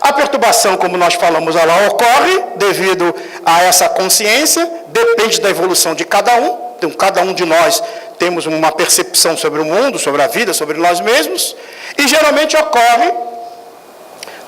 A perturbação, como nós falamos lá, ocorre devido a essa consciência, depende da evolução de cada um. Então, cada um de nós temos uma percepção sobre o mundo, sobre a vida, sobre nós mesmos, e geralmente ocorre,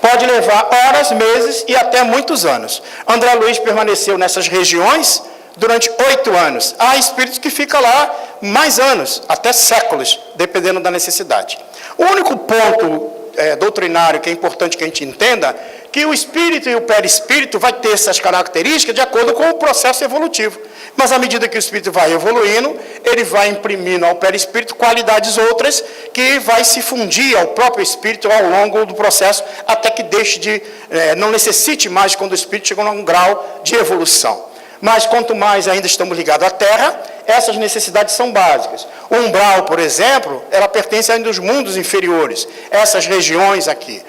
pode levar horas, meses e até muitos anos. André Luiz permaneceu nessas regiões durante 8 anos. Há espíritos que ficam lá mais anos, até séculos, dependendo da necessidade. O único ponto doutrinário que é importante que a gente entenda, que o espírito e o perispírito vai ter essas características de acordo com o processo evolutivo. Mas à medida que o espírito vai evoluindo, ele vai imprimindo ao perispírito qualidades outras que vai se fundir ao próprio espírito ao longo do processo, até que deixe de, não necessite mais quando o espírito chega a um grau de evolução. Mas quanto mais ainda estamos ligados à Terra, essas necessidades são básicas. O umbral, por exemplo, ela pertence ainda aos mundos inferiores, essas regiões aqui.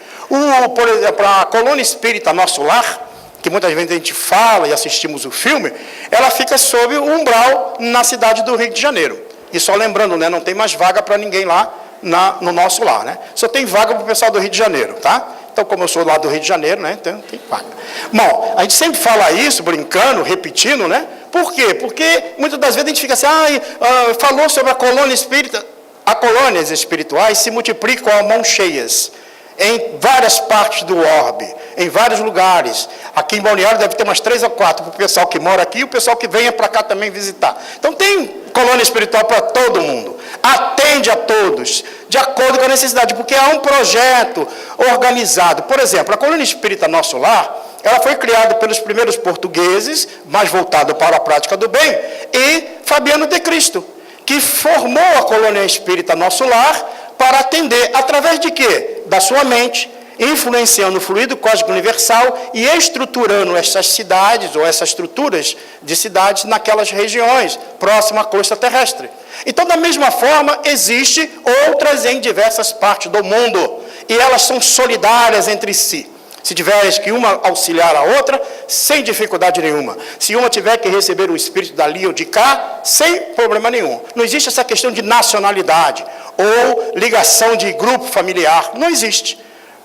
Por exemplo, a colônia espírita Nosso Lar, que muitas vezes a gente fala e assistimos o filme, ela fica sob o umbral na cidade do Rio de Janeiro. E só lembrando, né, não tem mais vaga para ninguém lá no Nosso Lar, né? Só tem vaga para o pessoal do Rio de Janeiro, tá? Então, como eu sou lá do Rio de Janeiro, né, então tem vaga. Bom, a gente sempre fala isso, brincando, repetindo, né? Por quê? Porque muitas das vezes a gente fica assim, falou sobre a colônia espírita. As colônias espirituais se multiplicam a mãos cheias, em várias partes do orbe, em vários lugares. Aqui em Balneário deve ter umas 3 ou 4 para o pessoal que mora aqui e o pessoal que venha para cá também visitar. Então tem colônia espiritual para todo mundo. Atende a todos, de acordo com a necessidade, porque há um projeto organizado. Por exemplo, a colônia espírita Nosso Lar, ela foi criada pelos primeiros portugueses, mais voltada para a prática do bem, e Fabiano de Cristo, que formou a colônia espírita Nosso Lar para atender, através de quê? Da sua mente, influenciando o fluido cósmico universal e estruturando essas cidades, ou essas estruturas de cidades naquelas regiões, próximas à costa terrestre. Então, da mesma forma, existem outras em diversas partes do mundo, e elas são solidárias entre si. Se tiver que uma auxiliar a outra, sem dificuldade nenhuma. Se uma tiver que receber o espírito dali ou de cá, sem problema nenhum. Não existe essa questão de nacionalidade ou ligação de grupo familiar. Não existe.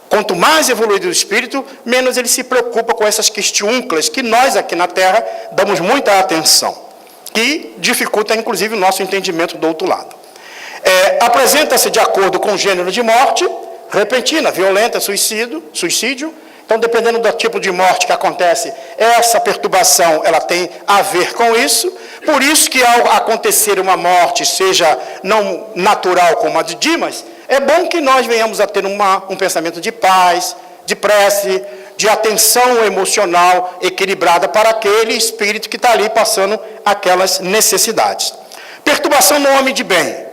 Quanto mais evoluído o espírito, menos ele se preocupa com essas questiúnculas que nós aqui na Terra damos muita atenção, que dificulta inclusive o nosso entendimento do outro lado. Apresenta-se de acordo com o gênero de morte, repentina, violenta, suicídio. Então, dependendo do tipo de morte que acontece, essa perturbação ela tem a ver com isso. Por isso que ao acontecer uma morte, seja não natural como a de Dimas, é bom que nós venhamos a ter um pensamento de paz, de prece, de atenção emocional equilibrada para aquele espírito que está ali passando aquelas necessidades. Perturbação no homem de bem.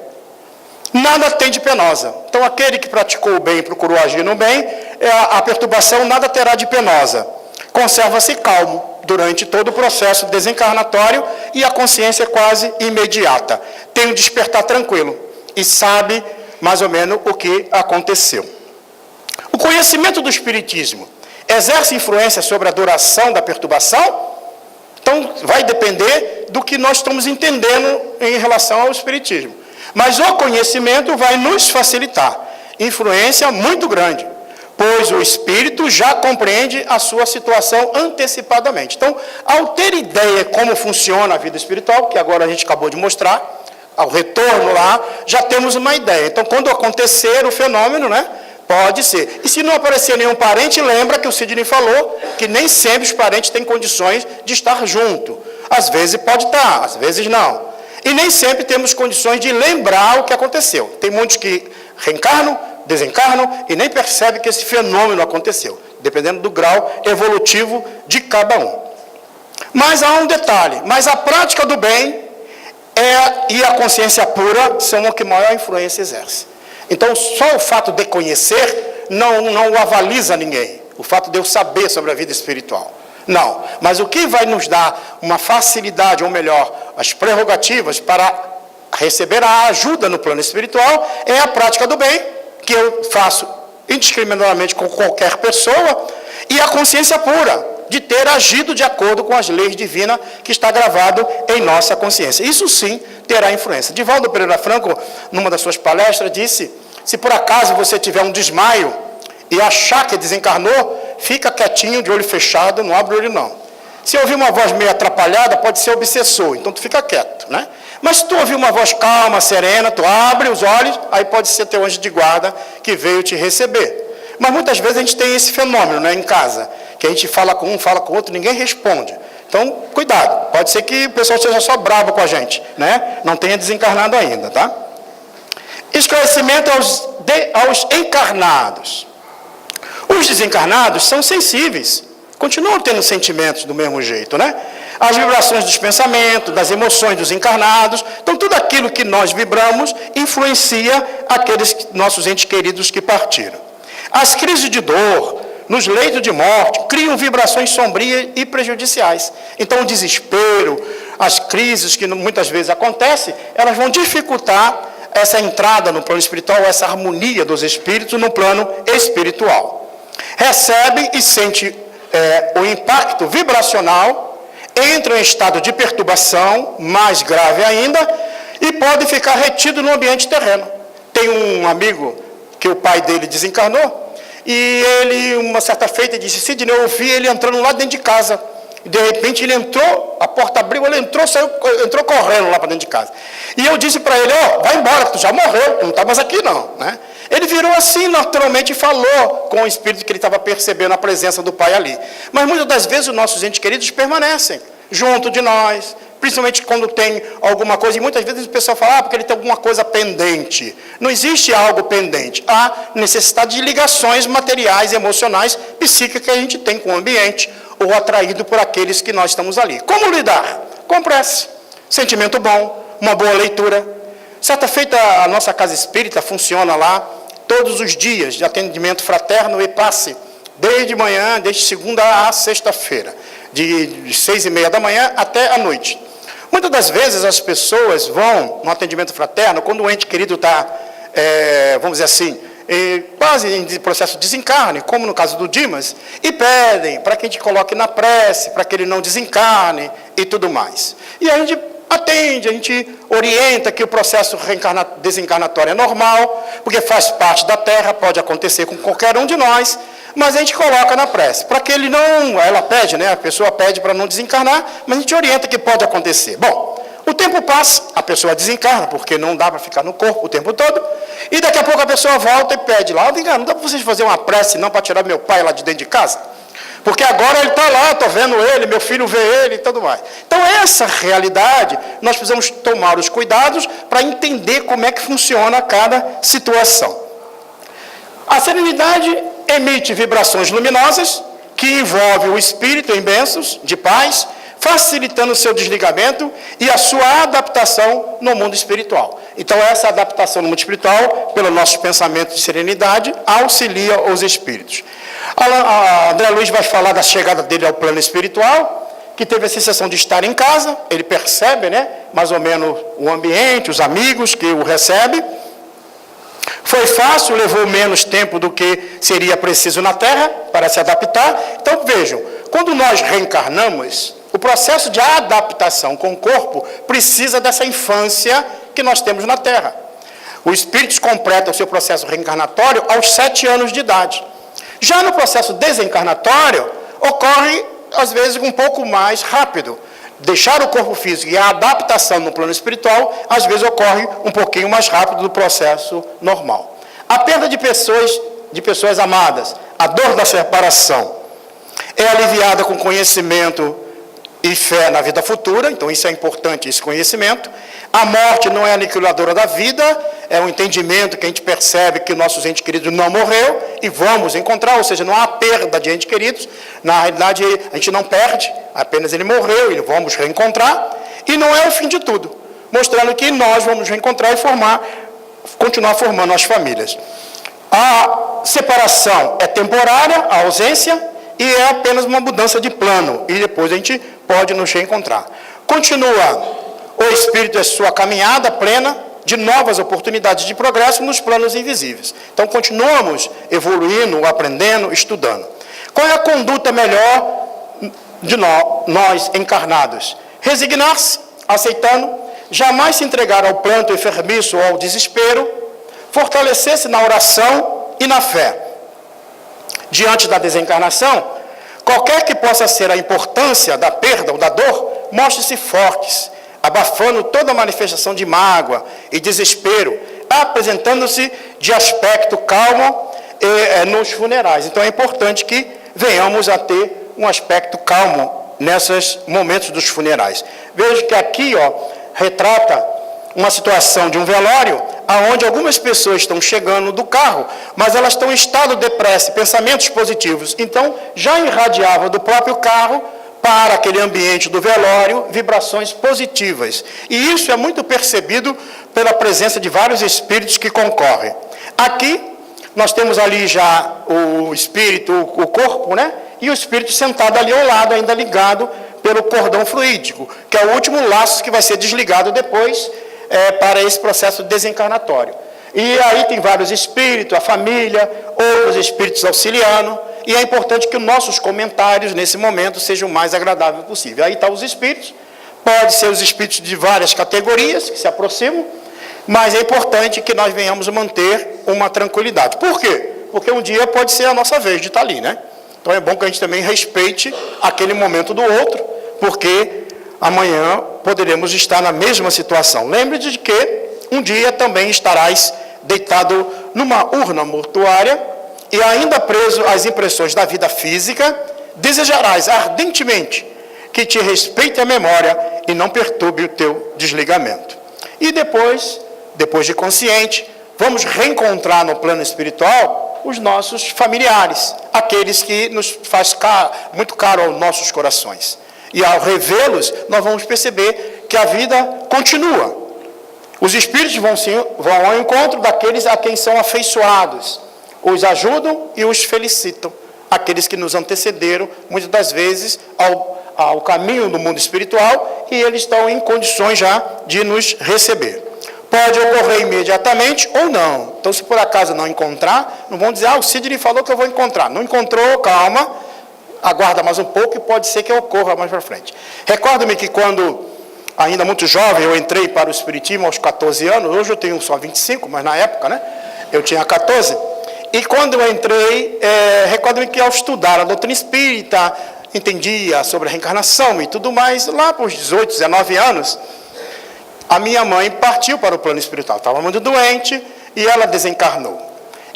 Nada tem de penosa. Então, aquele que praticou o bem e procurou agir no bem, a perturbação nada terá de penosa. Conserva-se calmo durante todo o processo desencarnatório e a consciência é quase imediata. Tem um despertar tranquilo e sabe mais ou menos o que aconteceu. O conhecimento do Espiritismo exerce influência sobre a duração da perturbação? Então, vai depender do que nós estamos entendendo em relação ao Espiritismo. Mas o conhecimento vai nos facilitar. Influência muito grande, pois o espírito já compreende a sua situação antecipadamente. Então, ao ter ideia como funciona a vida espiritual, que agora a gente acabou de mostrar, ao retorno lá, já temos uma ideia. Então, quando acontecer o fenômeno, né, pode ser. E se não aparecer nenhum parente, lembra que o Sidney falou que nem sempre os parentes têm condições de estar junto. Às vezes pode estar, às vezes não. E nem sempre temos condições de lembrar o que aconteceu. Tem muitos que reencarnam, desencarnam e nem percebem que esse fenômeno aconteceu, dependendo do grau evolutivo de cada um. Mas há um detalhe, mas a prática do bem e a consciência pura são o que maior influência exerce. Então, só o fato de conhecer não avaliza ninguém, o fato de eu saber sobre a vida espiritual. Não, mas o que vai nos dar uma facilidade, ou melhor, as prerrogativas para receber a ajuda no plano espiritual é a prática do bem, que eu faço indiscriminadamente com qualquer pessoa, e a consciência pura, de ter agido de acordo com as leis divinas que está gravado em nossa consciência. Isso sim terá influência. Divaldo Pereira Franco, numa das suas palestras, disse, se por acaso você tiver um desmaio e achar que desencarnou, fica quietinho, de olho fechado, não abre o olho não. Se ouvir uma voz meio atrapalhada, pode ser obsessor, então tu fica quieto, né? Mas se tu ouvir uma voz calma, serena, tu abre os olhos, aí pode ser teu anjo de guarda que veio te receber. Mas muitas vezes a gente tem esse fenômeno, né, em casa, que a gente fala com um, fala com o outro, ninguém responde. Então, cuidado, pode ser que o pessoal seja só bravo com a gente, né? Não tenha desencarnado ainda, tá? Esclarecimento aos encarnados. Os desencarnados são sensíveis, continuam tendo sentimentos do mesmo jeito, né? As vibrações dos pensamentos, das emoções dos encarnados, então tudo aquilo que nós vibramos influencia aqueles nossos entes queridos que partiram. As crises de dor, nos leitos de morte, criam vibrações sombrias e prejudiciais. Então o desespero, as crises que muitas vezes acontecem, elas vão dificultar essa entrada no plano espiritual, essa harmonia dos espíritos no plano espiritual. Recebe e sente o impacto vibracional, entra em estado de perturbação, mais grave ainda, e pode ficar retido no ambiente terreno. Tem um amigo que o pai dele desencarnou, e ele, uma certa feita, disse, Sidney, eu ouvi ele entrando lá dentro de casa. E de repente ele entrou, a porta abriu, ele entrou correndo lá para dentro de casa. E eu disse para ele, vai embora, tu já morreu, não está mais aqui não, né? Ele virou assim naturalmente e falou com o espírito que ele estava percebendo a presença do pai ali. Mas muitas das vezes os nossos entes queridos permanecem junto de nós, principalmente quando tem alguma coisa, e muitas vezes o pessoal fala, porque ele tem alguma coisa pendente. Não existe algo pendente, há necessidade de ligações materiais, emocionais, psíquicas que a gente tem com o ambiente, ou atraído por aqueles que nós estamos ali. Como lidar? Com prece, sentimento bom, uma boa leitura. Certa feita, a nossa casa espírita funciona lá, todos os dias de atendimento fraterno e passe, desde manhã, desde segunda a sexta-feira, de 6h30 da manhã até a noite. Muitas das vezes as pessoas vão no atendimento fraterno, quando o ente querido está, vamos dizer assim, quase em processo de desencarne, como no caso do Dimas, e pedem para que a gente coloque na prece, para que ele não desencarne e tudo mais. E a gente atende, a gente orienta que o processo desencarnatório é normal, porque faz parte da Terra, pode acontecer com qualquer um de nós, mas a gente coloca na prece, para que ele não, ela pede, né, a pessoa pede para não desencarnar, mas a gente orienta que pode acontecer. Bom, O tempo passa, a pessoa desencarna, porque não dá para ficar no corpo o tempo todo, e daqui a pouco a pessoa volta e pede lá, vem cá, não dá para vocês fazer uma prece não para tirar meu pai lá de dentro de casa? Porque agora ele está lá, estou vendo ele, meu filho vê ele e tudo mais. Então essa realidade, nós precisamos tomar os cuidados para entender como é que funciona cada situação. A serenidade emite vibrações luminosas, que envolvem o espírito em bênçãos de paz, facilitando o seu desligamento e a sua adaptação no mundo espiritual. Então, essa adaptação no mundo espiritual, pelo nosso pensamento de serenidade, auxilia os espíritos. André Luiz vai falar da chegada dele ao plano espiritual, que teve a sensação de estar em casa, ele percebe, mais ou menos o ambiente, os amigos que o recebem. Foi fácil, levou menos tempo do que seria preciso na Terra para se adaptar. Então, vejam, quando nós reencarnamos, o processo de adaptação com o corpo precisa dessa infância que nós temos na Terra. O espírito completa o seu processo reencarnatório aos 7 anos de idade. Já no processo desencarnatório, ocorre, às vezes, um pouco mais rápido. Deixar o corpo físico e a adaptação no plano espiritual, às vezes, ocorre um pouquinho mais rápido do processo normal. A perda de pessoas amadas, a dor da separação, é aliviada com conhecimento e fé na vida futura, então isso é importante, esse conhecimento. A morte não é aniquiladora da vida, é um entendimento que a gente percebe que nossos entes queridos não morreu e vamos encontrar, ou seja, não há perda de entes queridos, na realidade a gente não perde, apenas ele morreu e vamos reencontrar, e não é o fim de tudo, mostrando que nós vamos reencontrar e continuar formando as famílias. A separação é temporária, a ausência, e é apenas uma mudança de plano, e depois a gente pode nos reencontrar. Continua o espírito a sua caminhada plena de novas oportunidades de progresso nos planos invisíveis. Então, continuamos evoluindo, aprendendo, estudando. Qual é a conduta melhor de nós encarnados? Resignar-se, aceitando, jamais se entregar ao pranto enfermiço ou ao desespero, fortalecer-se na oração e na fé. Diante da desencarnação, qualquer que possa ser a importância da perda ou da dor, mostre-se fortes, abafando toda manifestação de mágoa e desespero, apresentando-se de aspecto calmo nos funerais. Então é importante que venhamos a ter um aspecto calmo nesses momentos dos funerais. Veja que aqui retrata uma situação de um velório, onde algumas pessoas estão chegando do carro, mas elas estão em estado de prece, pensamentos positivos. Então, já irradiava do próprio carro para aquele ambiente do velório vibrações positivas. E isso é muito percebido pela presença de vários espíritos que concorrem. Aqui, nós temos ali já o espírito, o corpo, e o espírito sentado ali ao lado, ainda ligado pelo cordão fluídico, que é o último laço que vai ser desligado depois, para esse processo desencarnatório. E aí tem vários espíritos, a família, outros espíritos auxiliando, e é importante que os nossos comentários, nesse momento, sejam o mais agradável possível. Aí estão os espíritos, pode ser os espíritos de várias categorias que se aproximam, mas é importante que nós venhamos manter uma tranquilidade. Por quê? Porque um dia pode ser a nossa vez de estar ali, Então é bom que a gente também respeite aquele momento do outro, porque amanhã poderemos estar na mesma situação. Lembre-se de que um dia também estarás deitado numa urna mortuária e ainda preso às impressões da vida física, desejarás ardentemente que te respeite a memória e não perturbe o teu desligamento. E depois de consciente, vamos reencontrar no plano espiritual os nossos familiares, aqueles que nos faz muito caro aos nossos corações. E ao revê-los, nós vamos perceber que a vida continua. Os espíritos vão ao encontro daqueles a quem são afeiçoados, os ajudam e os felicitam. Aqueles que nos antecederam, muitas das vezes, ao caminho do mundo espiritual, e eles estão em condições já de nos receber. Pode ocorrer imediatamente ou não. Então, se por acaso não encontrar, não vão dizer, o Sidney falou que eu vou encontrar. Não encontrou, calma, aguarda mais um pouco e pode ser que ocorra mais para frente. Recordo-me que quando, ainda muito jovem, eu entrei para o Espiritismo aos 14 anos, hoje eu tenho só 25, mas na época, eu tinha 14. E quando eu entrei, recordo-me que ao estudar a doutrina espírita, entendia sobre a reencarnação e tudo mais, lá para os 18, 19 anos, a minha mãe partiu para o plano espiritual. Estava muito doente e ela desencarnou.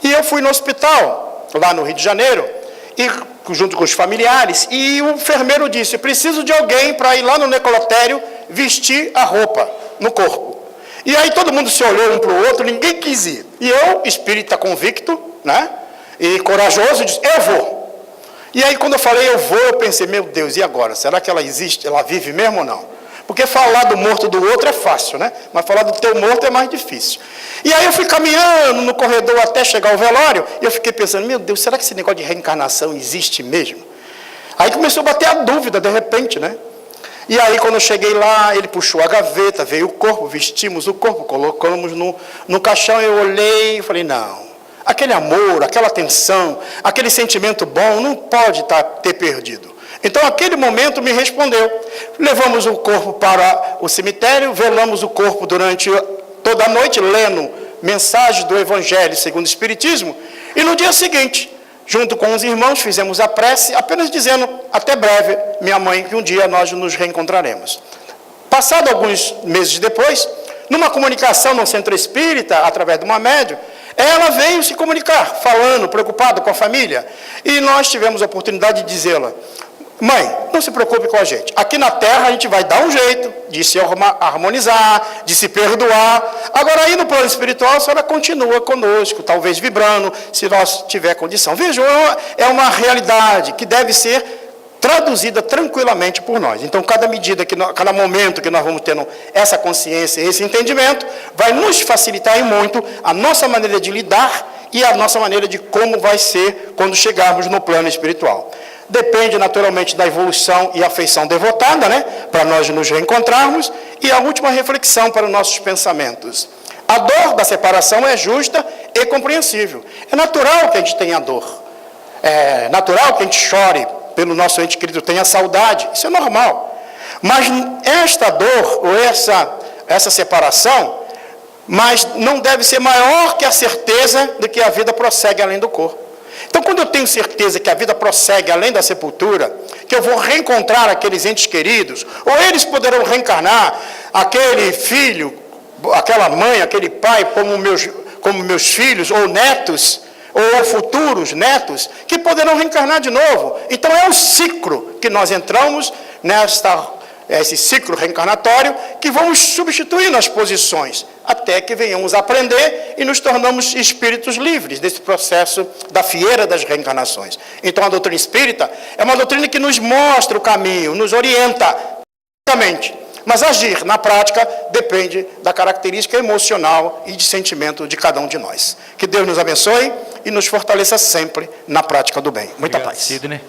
E eu fui no hospital, lá no Rio de Janeiro, e, junto com os familiares, e o enfermeiro disse: preciso de alguém para ir lá no necrotério vestir a roupa no corpo. E aí todo mundo se olhou um para o outro, ninguém quis ir. E eu, espírita convicto, né, e corajoso, disse: eu vou. E aí quando eu falei eu vou, eu pensei: meu Deus, e agora? Será que ela existe? Ela vive mesmo ou não? Porque falar do morto do outro é fácil, né? Mas falar do teu morto é mais difícil. E aí eu fui caminhando no corredor até chegar ao velório, e eu fiquei pensando: meu Deus, será que esse negócio de reencarnação existe mesmo? Aí começou a bater a dúvida, de repente, né? E aí quando eu cheguei lá, ele puxou a gaveta, veio o corpo, vestimos o corpo, colocamos no caixão, eu olhei e falei: não, aquele amor, aquela atenção, aquele sentimento bom, não pode ter perdido. Então, aquele momento me respondeu. Levamos o corpo para o cemitério, velamos o corpo durante toda a noite, lendo mensagens do Evangelho segundo o Espiritismo, e no dia seguinte, junto com os irmãos, fizemos a prece, apenas dizendo: até breve, minha mãe, que um dia nós nos reencontraremos. Passado alguns meses depois, numa comunicação no centro espírita, através de uma médium, ela veio se comunicar, falando, preocupada com a família, e nós tivemos a oportunidade de dizê-la: mãe, não se preocupe com a gente. Aqui na Terra a gente vai dar um jeito de se harmonizar, de se perdoar. Agora, aí no plano espiritual, a senhora continua conosco, talvez vibrando, se nós tiver condição. Vejam, é uma realidade que deve ser traduzida tranquilamente por nós. Então, cada medida, cada momento que nós vamos tendo essa consciência, esse entendimento, vai nos facilitar muito a nossa maneira de lidar e a nossa maneira de como vai ser quando chegarmos no plano espiritual. Depende naturalmente da evolução e afeição devotada, né, para nós nos reencontrarmos. E a última reflexão para os nossos pensamentos: a dor da separação é justa e compreensível. É natural que a gente tenha dor, é natural que a gente chore pelo nosso ente querido, tenha saudade, isso é normal. Mas esta dor ou essa separação, mas não deve ser maior que a certeza de que a vida prossegue além do corpo. Então, quando eu tenho certeza que a vida prossegue além da sepultura, que eu vou reencontrar aqueles entes queridos, ou eles poderão reencarnar, aquele filho, aquela mãe, aquele pai, como meus filhos, ou netos, ou futuros netos, que poderão reencarnar de novo. Então, é um ciclo que nós entramos esse ciclo reencarnatório, que vamos substituindo as posições, até que venhamos a aprender e nos tornamos espíritos livres desse processo da fieira das reencarnações. Então, a doutrina espírita é uma doutrina que nos mostra o caminho, nos orienta, mas agir na prática depende da característica emocional e de sentimento de cada um de nós. Que Deus nos abençoe e nos fortaleça sempre na prática do bem. Muita paz. Sidney.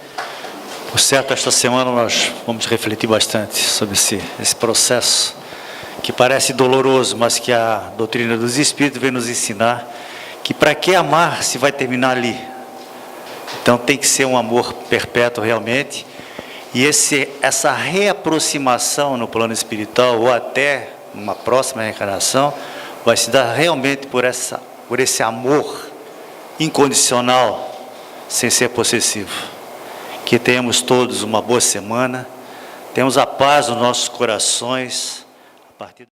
Por certo, esta semana nós vamos refletir bastante sobre esse processo, que parece doloroso, mas que a doutrina dos Espíritos vem nos ensinar que para que amar se vai terminar ali. Então tem que ser um amor perpétuo realmente, e essa reaproximação no plano espiritual, ou até uma próxima reencarnação, vai se dar realmente por esse amor incondicional, sem ser possessivo. Que tenhamos todos uma boa semana, tenhamos a paz nos nossos corações. A partir